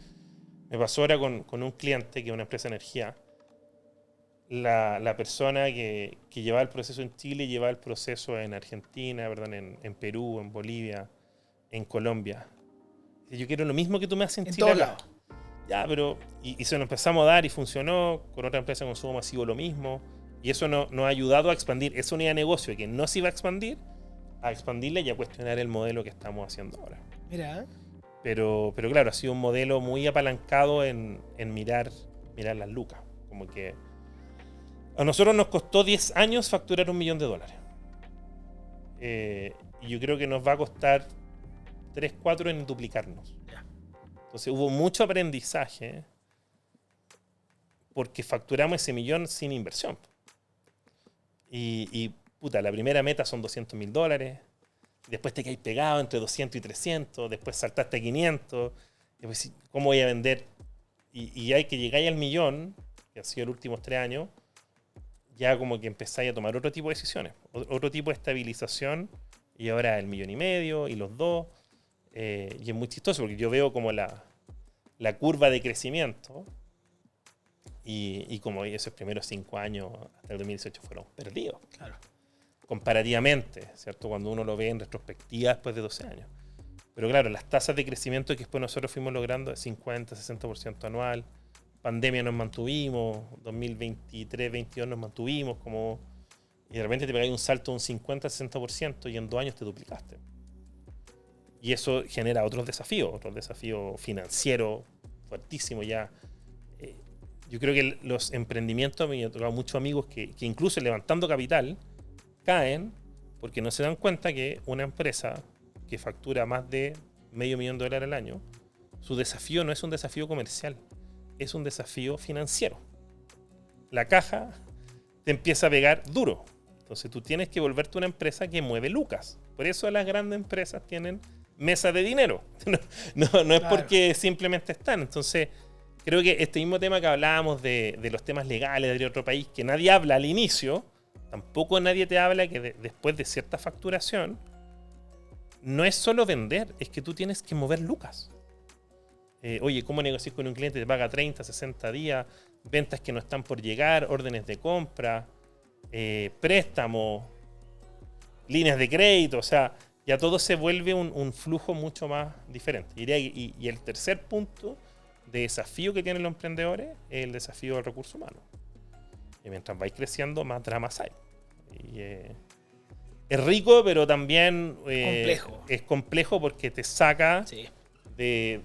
Me pasó ahora con un cliente que es una empresa de energía. La persona que llevaba el proceso en Chile llevaba el proceso en Argentina, perdón, en Perú, en Bolivia, en Colombia. Yo quiero lo mismo que tú me haces en Chile. En todos lados. Ya, pero... Y se lo empezamos a dar y funcionó. Con otra empresa de consumo masivo lo mismo. Y eso nos ha ayudado a expandir esa unidad de negocio que no se iba a expandirla y a cuestionar el modelo que estamos haciendo ahora. Mira. Pero claro, ha sido un modelo muy apalancado en mirar las lucas. Como que a nosotros nos costó 10 años facturar $1 millón. Y yo creo que nos va a costar 3, 4 en duplicarnos. Entonces hubo mucho aprendizaje porque facturamos ese millón sin inversión. Y puta, la primera meta son $200.000. Después te caes pegado entre 200 y 300. Después saltaste a 500. Después, ¿cómo voy a vender? Y hay que llegar al millón, que ha sido los últimos 3 años, ya como que empezáis a tomar otro tipo de decisiones. Otro tipo de estabilización. Y ahora el 1,5 millones y los 2. Y es muy chistoso porque yo veo como la curva de crecimiento y como esos primeros 5 años hasta el 2018 fueron perdidos. Claro. Comparativamente, ¿cierto? Cuando uno lo ve en retrospectiva después de 12 años. Pero claro, las tasas de crecimiento que después nosotros fuimos logrando de 50, 60% anual. Pandemia nos mantuvimos, 2023, 2022 nos mantuvimos como... Y de repente te pegáis un salto de un 50, 60% y en 2 años te duplicaste. Y eso genera otros desafíos financieros fuertísimos ya. Yo creo que los emprendimientos, me han tocado muchos amigos que incluso levantando capital, caen porque no se dan cuenta que una empresa que factura más de $500 millones al año, su desafío no es un desafío comercial, es un desafío financiero. La caja te empieza a pegar duro. Entonces tú tienes que volverte una empresa que mueve lucas. Por eso las grandes empresas tienen mesa de dinero. No es claro, porque simplemente están. Entonces, creo que este mismo tema que hablábamos de los temas legales de otro país, que nadie habla al inicio, tampoco nadie te habla que después de cierta facturación, no es solo vender, es que tú tienes que mover lucas. Oye, ¿cómo negocias con un cliente? Te paga 30, 60 días, ventas que no están por llegar, órdenes de compra, préstamos, líneas de crédito, o sea, ya todo se vuelve un flujo mucho más diferente. Y el tercer punto de desafío que tienen los emprendedores es el desafío del recurso humano. Y mientras vais creciendo, más dramas hay. Y, es rico, pero también complejo. Es complejo porque te saca sí, de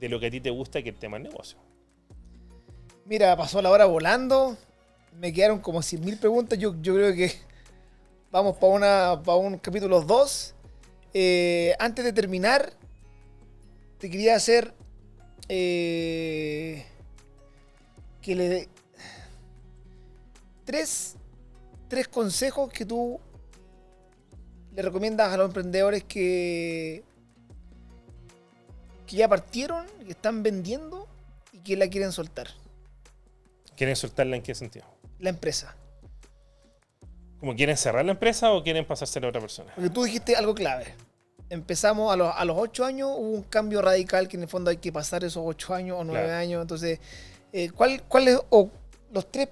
lo que a ti te gusta, que es el tema del negocio. Mira, pasó la hora volando. Me quedaron como 100.000 preguntas. Yo creo que vamos para un capítulo 2. Antes de terminar, te quería hacer que le dé tres consejos que tú le recomiendas a los emprendedores que ya partieron, que están vendiendo y que la quieren soltar. ¿Quieren soltarla en qué sentido? La empresa. ¿Cómo quieren cerrar la empresa o quieren pasársela a otra persona? Porque tú dijiste algo clave. Empezamos a los 8 años, hubo un cambio radical que en el fondo hay que pasar esos 8 años o 9 claro, años. Entonces, ¿cuáles los 3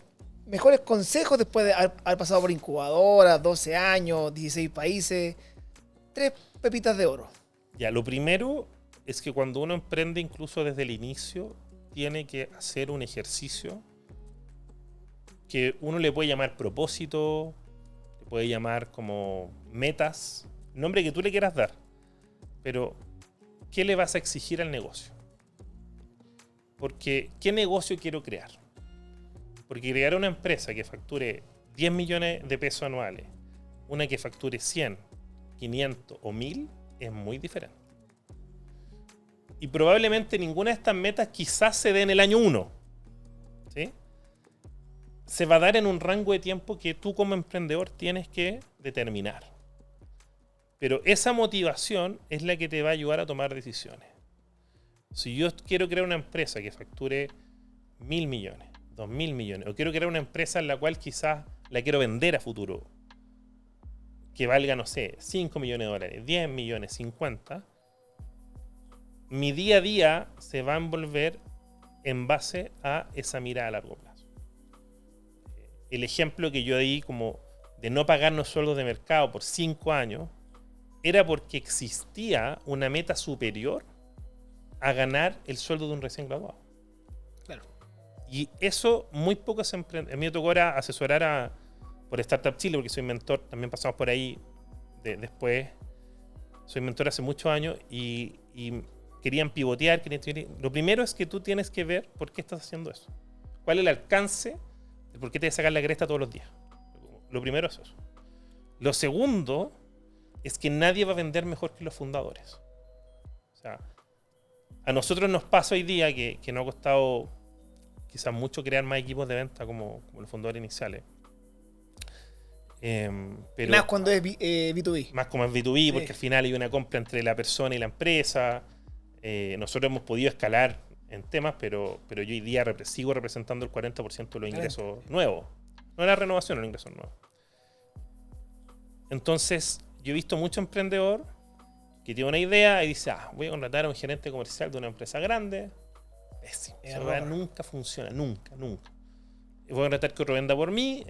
mejores consejos después de haber pasado por incubadoras, 12 años, 16 países? 3 pepitas de oro. Ya, lo primero es que cuando uno emprende, incluso desde el inicio, tiene que hacer un ejercicio que uno le puede llamar propósito, le puede llamar como metas, nombre que tú le quieras dar, pero ¿qué le vas a exigir al negocio? Porque ¿qué negocio quiero crear? Porque crear una empresa que facture 10 millones de pesos anuales, una que facture 100, 500 o 1000, es muy diferente. Y probablemente ninguna de estas metas quizás se dé en el año 1. ¿Sí? Se va a dar en un rango de tiempo que tú como emprendedor tienes que determinar. Pero esa motivación es la que te va a ayudar a tomar decisiones. Si yo quiero crear una empresa que facture 1.000 millones, 2.000 millones, o quiero crear una empresa en la cual quizás la quiero vender a futuro, que valga, no sé, 5 millones de dólares, 10 millones, 50, mi día a día se va a envolver en base a esa mirada a largo plazo. El ejemplo que yo di como de no pagarnos sueldos de mercado por 5 años era porque existía una meta superior a ganar el sueldo de un recién graduado. Claro. Y eso muy pocos emprendedores. A mí me tocó ahora asesorar por Startup Chile, porque soy mentor, también pasamos por ahí después. Soy mentor hace muchos años y querían pivotear. Lo primero es que tú tienes que ver por qué estás haciendo eso. ¿Cuál es el alcance de por qué te vas a sacar la cresta todos los días? Lo primero es eso. Lo segundo es que nadie va a vender mejor que los fundadores. O sea, a nosotros nos pasa hoy día que nos ha costado quizás mucho crear más equipos de venta como los fundadores iniciales. Pero más cuando es B2B. Más como es B2B, porque al final hay una compra entre la persona y la empresa. Nosotros hemos podido escalar en temas, pero yo hoy día sigo representando el 40% de los ingresos nuevos. No la renovación, los ingresos nuevos. Entonces, yo he visto mucho emprendedor que tiene una idea y dice, voy a contratar a un gerente comercial de una empresa grande. Pésimo. Esa nunca funciona, nunca. Voy a contratar que otro venda por mí.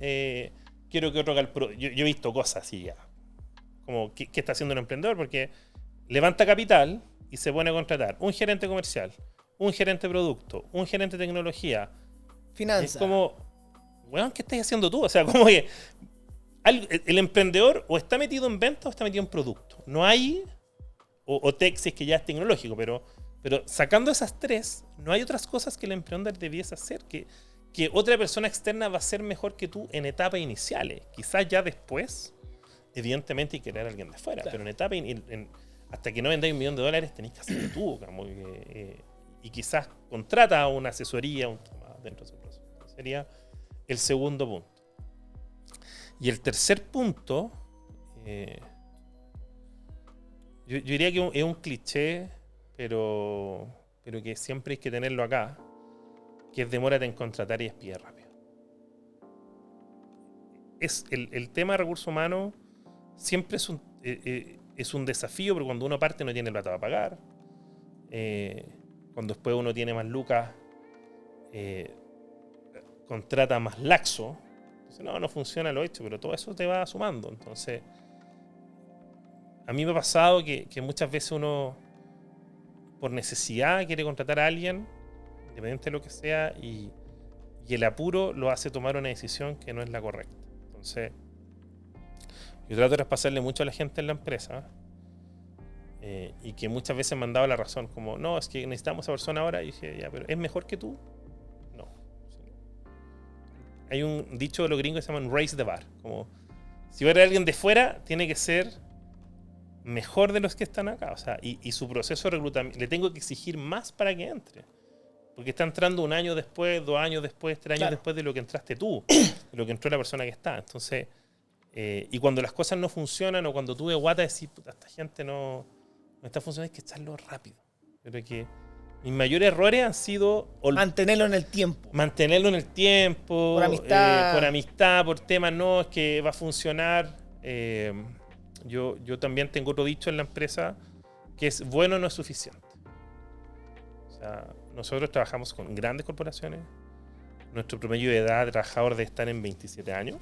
Quiero que otro haga el yo he visto cosas así ya. Como, ¿qué está haciendo un emprendedor? Porque levanta capital y se pone a contratar un gerente comercial, un gerente de producto, un gerente de tecnología. Finanzas. Es como, weón, ¿qué estás haciendo tú? O sea, como que el emprendedor o está metido en venta o está metido en producto. No hay, o tech si es que ya es tecnológico, pero sacando esas tres, no hay otras cosas que el emprendedor debiese hacer que otra persona externa va a ser mejor que tú en etapas iniciales. Quizás ya después, evidentemente hay que crear a alguien de fuera, claro. Pero en etapa, hasta que no vendáis $1 millón, tenéis que hacerlo tú. Y quizás contrata una asesoría dentro de ese proceso. Sería el segundo punto. Y el tercer punto, yo diría que es un cliché, pero que siempre hay que tenerlo acá, que es demórate en contratar y despide rápido. El tema de recursos humanos siempre es un desafío, pero cuando uno parte no tiene plata para pagar. Cuando después uno tiene más lucas, contrata más laxo. Entonces, no funciona lo hecho, pero todo eso te va sumando. Entonces, a mí me ha pasado que muchas veces uno, por necesidad, quiere contratar a alguien, independiente de lo que sea, y el apuro lo hace tomar una decisión que no es la correcta. Entonces, yo trato de traspasarle mucho a la gente en la empresa, y que muchas veces me han dado la razón, como, no, es que necesitamos a esa persona ahora, y dije, ya, pero ¿es mejor que tú? No. Hay un dicho de los gringos que se llama raise the bar, como, si va a haber alguien de fuera, tiene que ser mejor de los que están acá, o sea, y su proceso de reclutamiento, le tengo que exigir más para que entre. Porque está entrando 1 año después, 2 años después, 3 años después de lo que entraste tú, de lo que entró la persona que está. Entonces, y cuando las cosas no funcionan o cuando tú de guata decís, puta, esta gente no está funcionando, hay que echarlo rápido. Pero que mis mayores errores han sido mantenerlo en el tiempo. Por amistad, por temas, no, es que va a funcionar. Yo también tengo otro dicho en la empresa que es bueno no es suficiente. O sea, nosotros trabajamos con grandes corporaciones. Nuestro promedio de edad de trabajador debe estar en 27 años.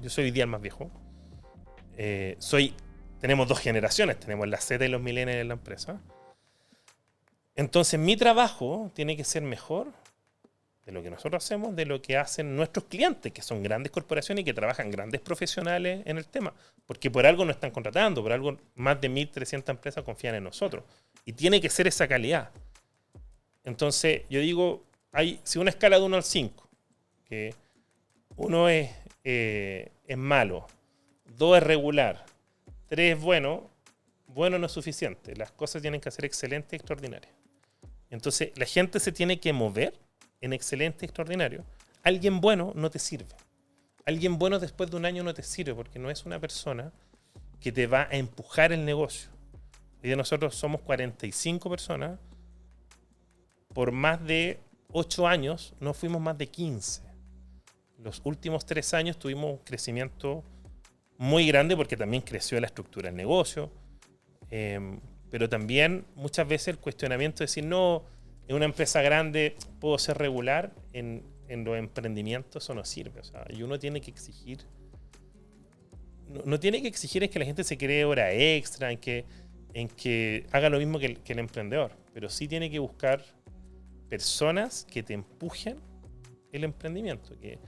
Yo soy hoy día el más viejo. Tenemos 2 generaciones. Tenemos la Z y los millennials en la empresa. Entonces, mi trabajo tiene que ser mejor de lo que nosotros hacemos, de lo que hacen nuestros clientes, que son grandes corporaciones y que trabajan grandes profesionales en el tema. Porque por algo nos están contratando, por algo más de 1.300 empresas confían en nosotros. Y tiene que ser esa calidad. Entonces, yo digo, si una escala de 1 al 5, que 1 es malo, 2 es regular, 3 es bueno no es suficiente. Las cosas tienen que ser excelentes y extraordinarias. Entonces, la gente se tiene que mover en excelente y extraordinario. Alguien bueno no te sirve. Alguien bueno después de 1 año no te sirve porque no es una persona que te va a empujar el negocio. Hoy día nosotros somos 45 personas. Por más de 8 años no fuimos más de 15. Los últimos 3 años tuvimos un crecimiento muy grande porque también creció la estructura del negocio. Pero también muchas veces el cuestionamiento de decir, no, en una empresa grande puedo ser regular, en los emprendimientos eso no sirve. O sea, y uno tiene que exigir. No tiene que exigir es que la gente se cree hora extra, en que haga lo mismo que el emprendedor. Pero sí tiene que buscar personas que te empujen el emprendimiento, que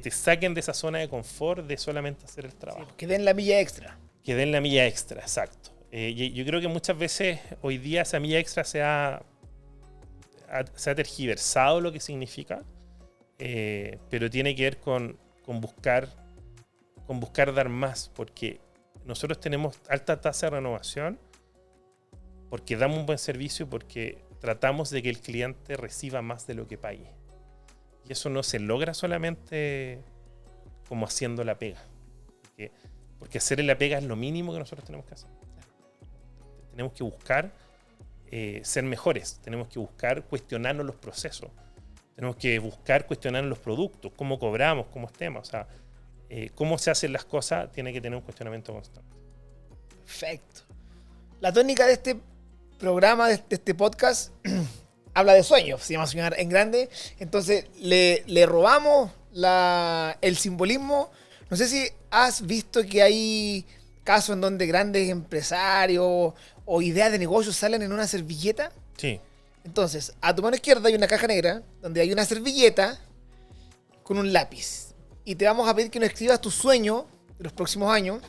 te saquen de esa zona de confort de solamente hacer el trabajo. Sí, que den la milla extra. Que den la milla extra, exacto. Yo creo que muchas veces hoy día esa milla extra se ha tergiversado lo que significa, pero tiene que ver con buscar dar más, porque nosotros tenemos alta tasa de renovación, porque damos un buen servicio, porque tratamos de que el cliente reciba más de lo que pague. Y eso no se logra solamente como haciendo la pega. Porque hacer la pega es lo mínimo que nosotros tenemos que hacer. Tenemos que buscar ser mejores. Tenemos que buscar cuestionarnos los procesos. Tenemos que buscar cuestionarnos los productos, cómo cobramos, cómo estemos. O sea, cómo se hacen las cosas tiene que tener un cuestionamiento constante. Perfecto. La tónica de este programa, de este podcast, habla de sueños, se llama Soñar en Grande. Entonces le robamos el simbolismo. No sé si has visto que hay casos en donde grandes empresarios o ideas de negocios salen en una servilleta. Sí. Entonces, a tu mano izquierda hay una caja negra donde hay una servilleta con un lápiz. Y te vamos a pedir que nos escribas tu sueño de los próximos años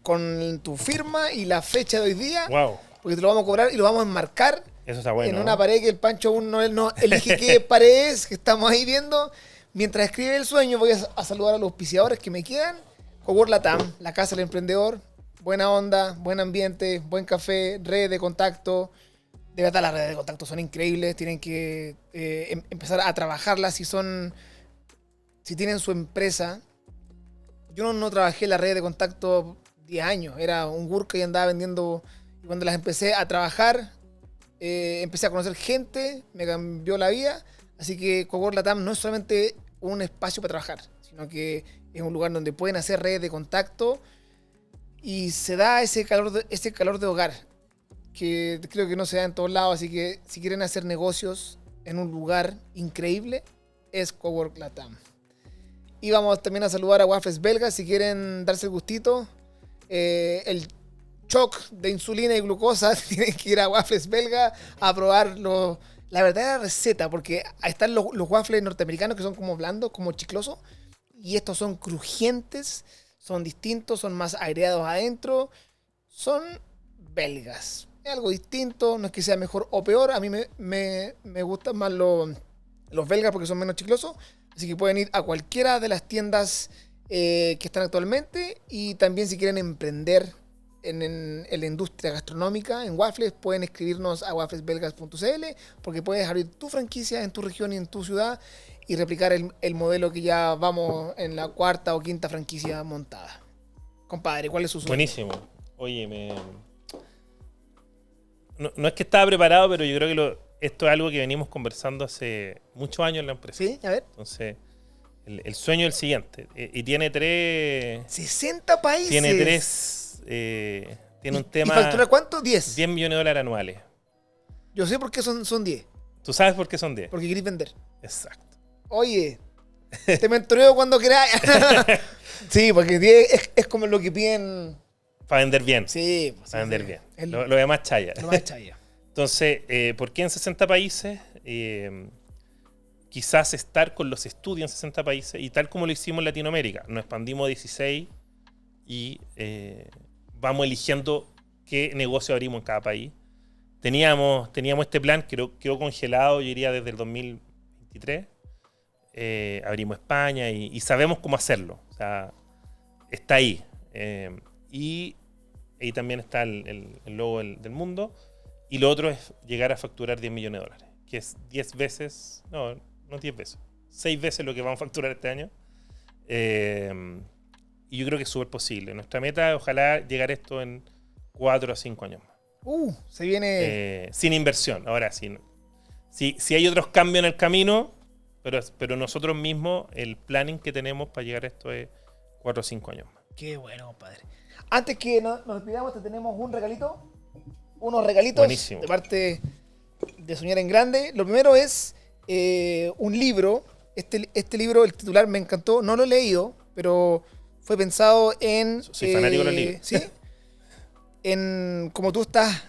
con tu firma y la fecha de hoy día. Wow. Porque te lo vamos a cobrar y lo vamos a enmarcar. Eso está bueno. En una pared que el Pancho aún no elige qué pared es, que estamos ahí viendo. Mientras escribe el sueño, voy a saludar a los auspiciadores que me quedan. Cowork Latam, la casa del emprendedor. Buena onda, buen ambiente, buen café, red de contacto. De verdad, las redes de contacto son increíbles. Tienen que empezar a trabajarlas si tienen su empresa. Yo no trabajé en la red de contacto 10 años. Era un work y andaba vendiendo. Y cuando las empecé a trabajar, empecé a conocer gente, me cambió la vida. Así que Cowork Latam no es solamente un espacio para trabajar, sino que es un lugar donde pueden hacer redes de contacto y se da ese calor de hogar que creo que no se da en todos lados. Así que si quieren hacer negocios en un lugar increíble, es Cowork Latam. Y vamos también a saludar a Waffles Belga si quieren darse el gustito. El shock de insulina y glucosa, tienen que ir a Waffles Belga a probar la verdadera receta, porque ahí están los waffles norteamericanos que son como blandos, como chiclosos, y estos son crujientes, son distintos, son más aireados adentro, son belgas. Es algo distinto, no es que sea mejor o peor, a mí me gustan más los belgas porque son menos chiclosos, así que pueden ir a cualquiera de las tiendas que están actualmente, y también si quieren emprender en la industria gastronómica, en waffles, pueden escribirnos a wafflesbelgas.cl, porque puedes abrir tu franquicia en tu región y en tu ciudad y replicar el modelo que ya vamos en la 4ª o 5ª franquicia montada. Compadre, ¿cuál es su sueño? Buenísimo. Oye, no es que estaba preparado, pero yo creo que esto es algo que venimos conversando hace muchos años en la empresa. Sí, a ver. Entonces, el sueño es el siguiente. Y tiene 60 países. Tiene un tema. ¿Y factura cuánto? 10. $10 millones anuales. Yo sé por qué son 10. ¿Tú sabes por qué son 10? Porque querés vender. Exacto. Oye, te mentoreo cuando queráis. Sí, porque 10 es como lo que piden. Para vender bien. Sí. Para vender bien. Lo demás chaya. Lo más chaya. Entonces, ¿por qué en 60 países? Quizás estar con los estudios en 60 países, y tal como lo hicimos en Latinoamérica, nos expandimos a 16 y vamos eligiendo qué negocio abrimos en cada país. Teníamos este plan que quedó congelado, yo diría, desde el 2023. Abrimos España y sabemos cómo hacerlo. O sea, está ahí. Y ahí también está el logo del mundo. Y lo otro es llegar a facturar $10 millones, que es 10 veces, no 10 veces, 6 veces lo que vamos a facturar este año. Y yo creo que es súper posible. Nuestra meta es, ojalá, llegar a esto en 4 a 5 años más. Se viene. Sin inversión. Ahora, si hay otros cambios en el camino, pero nosotros mismos, el planning que tenemos para llegar a esto es 4 o 5 años más. Qué bueno, compadre. Antes que nos despidamos, te tenemos un regalito. Unos regalitos. Buenísimo. De parte de Soñar en Grande. Lo primero es un libro. Este libro, el titular me encantó. No lo he leído, pero fue pensado en... Soy fanático de los libros. Sí. En como tú estás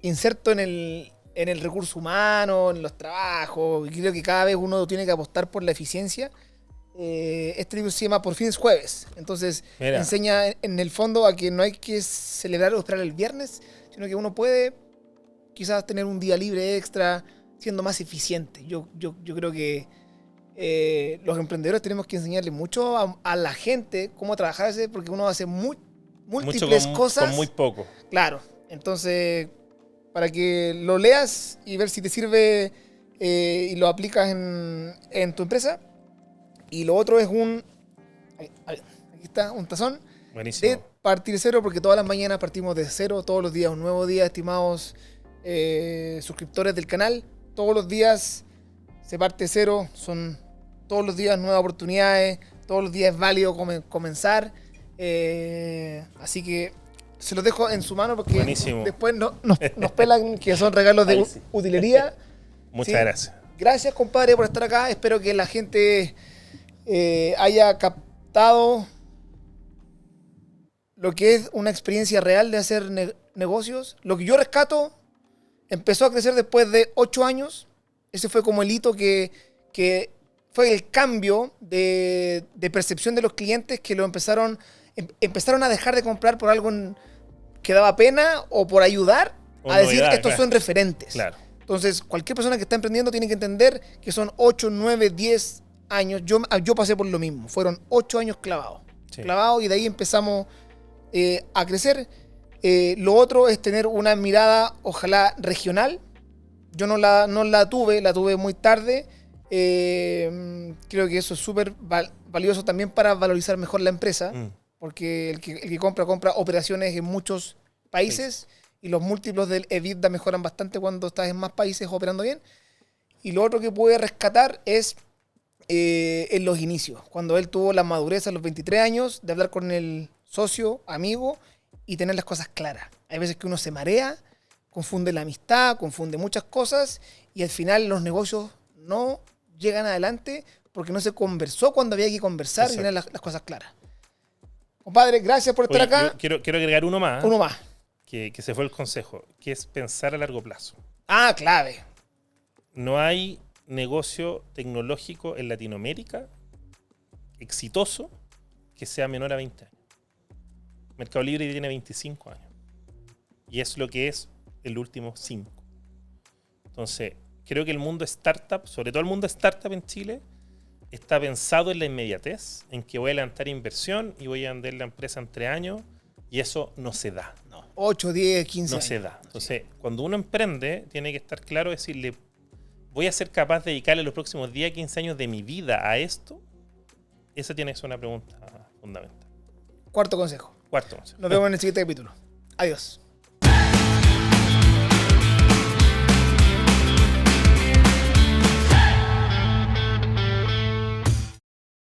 inserto en el recurso humano, en los trabajos, y creo que cada vez uno tiene que apostar por la eficiencia. Este libro se llama Por fin es jueves. Entonces, Mira. enseña en el fondo a que no hay que celebrar o esperar el viernes, sino que uno puede quizás tener un día libre extra siendo más eficiente. Yo creo que los emprendedores tenemos que enseñarle mucho a la gente cómo trabajarse, porque uno hace múltiples cosas. Con muy poco. Claro. Entonces, para que lo leas y ver si te sirve y lo aplicas en tu empresa. Y lo otro es aquí está, un tazón. Buenísimo. De partir de cero, porque todas las mañanas partimos de cero, todos los días un nuevo día, estimados suscriptores del canal. Todos los días se parte de cero, son todos los días nuevas oportunidades, todos los días es válido comenzar. Así que se los dejo en su mano porque Buenísimo. Después nos pelan que son regalos de Sí. utilería. Muchas Sí. gracias. Gracias, compadre, por estar acá. Espero que la gente haya captado lo que es una experiencia real de hacer negocios. Lo que yo rescato empezó a crecer después de 8 años. Ese fue como el hito que fue el cambio de percepción de los clientes que lo empezaron a dejar de comprar por algo que daba pena o por ayudar O a decir novedad, estos claro. son referentes. Claro. Entonces, cualquier persona que está emprendiendo tiene que entender que son 8, 9, 10 años. Yo pasé por lo mismo. Fueron 8 años clavados. Sí. Clavados, y de ahí empezamos a crecer. Lo otro es tener una mirada, ojalá, regional. Yo no la tuve muy tarde. Creo que eso es súper valioso también para valorizar mejor la empresa. Porque el que compra operaciones en muchos países. Y los múltiplos del EBITDA mejoran bastante cuando estás en más países operando bien. Y lo otro que pude rescatar es en los inicios, cuando él tuvo la madurez a los 23 años de hablar con el socio, amigo, y tener las cosas claras. Hay veces que uno se marea, confunde la amistad, confunde muchas cosas, y al final los negocios no llegan adelante porque no se conversó cuando había que conversar. Exacto. Y tener las cosas claras. Compadre, gracias por estar acá. Quiero agregar uno más. Uno más. Que se fue el consejo, que es pensar a largo plazo. Ah, clave. No hay negocio tecnológico en Latinoamérica exitoso que sea menor a 20 años. Mercado Libre tiene 25 años. Y es lo que es el último 5. Entonces, creo que el mundo startup, sobre todo el mundo startup en Chile, está pensado en la inmediatez, en que voy a levantar inversión y voy a vender la empresa en 3 años, y eso no se da. No. 8, 10, 15 no años. se da. Entonces, cuando uno emprende, tiene que estar claro, decirle, ¿voy a ser capaz de dedicarle los próximos 10, 15 años de mi vida a esto? Esa tiene que ser una pregunta fundamental. Cuarto consejo. Cuarto consejo. Nos vemos en el siguiente capítulo. Adiós.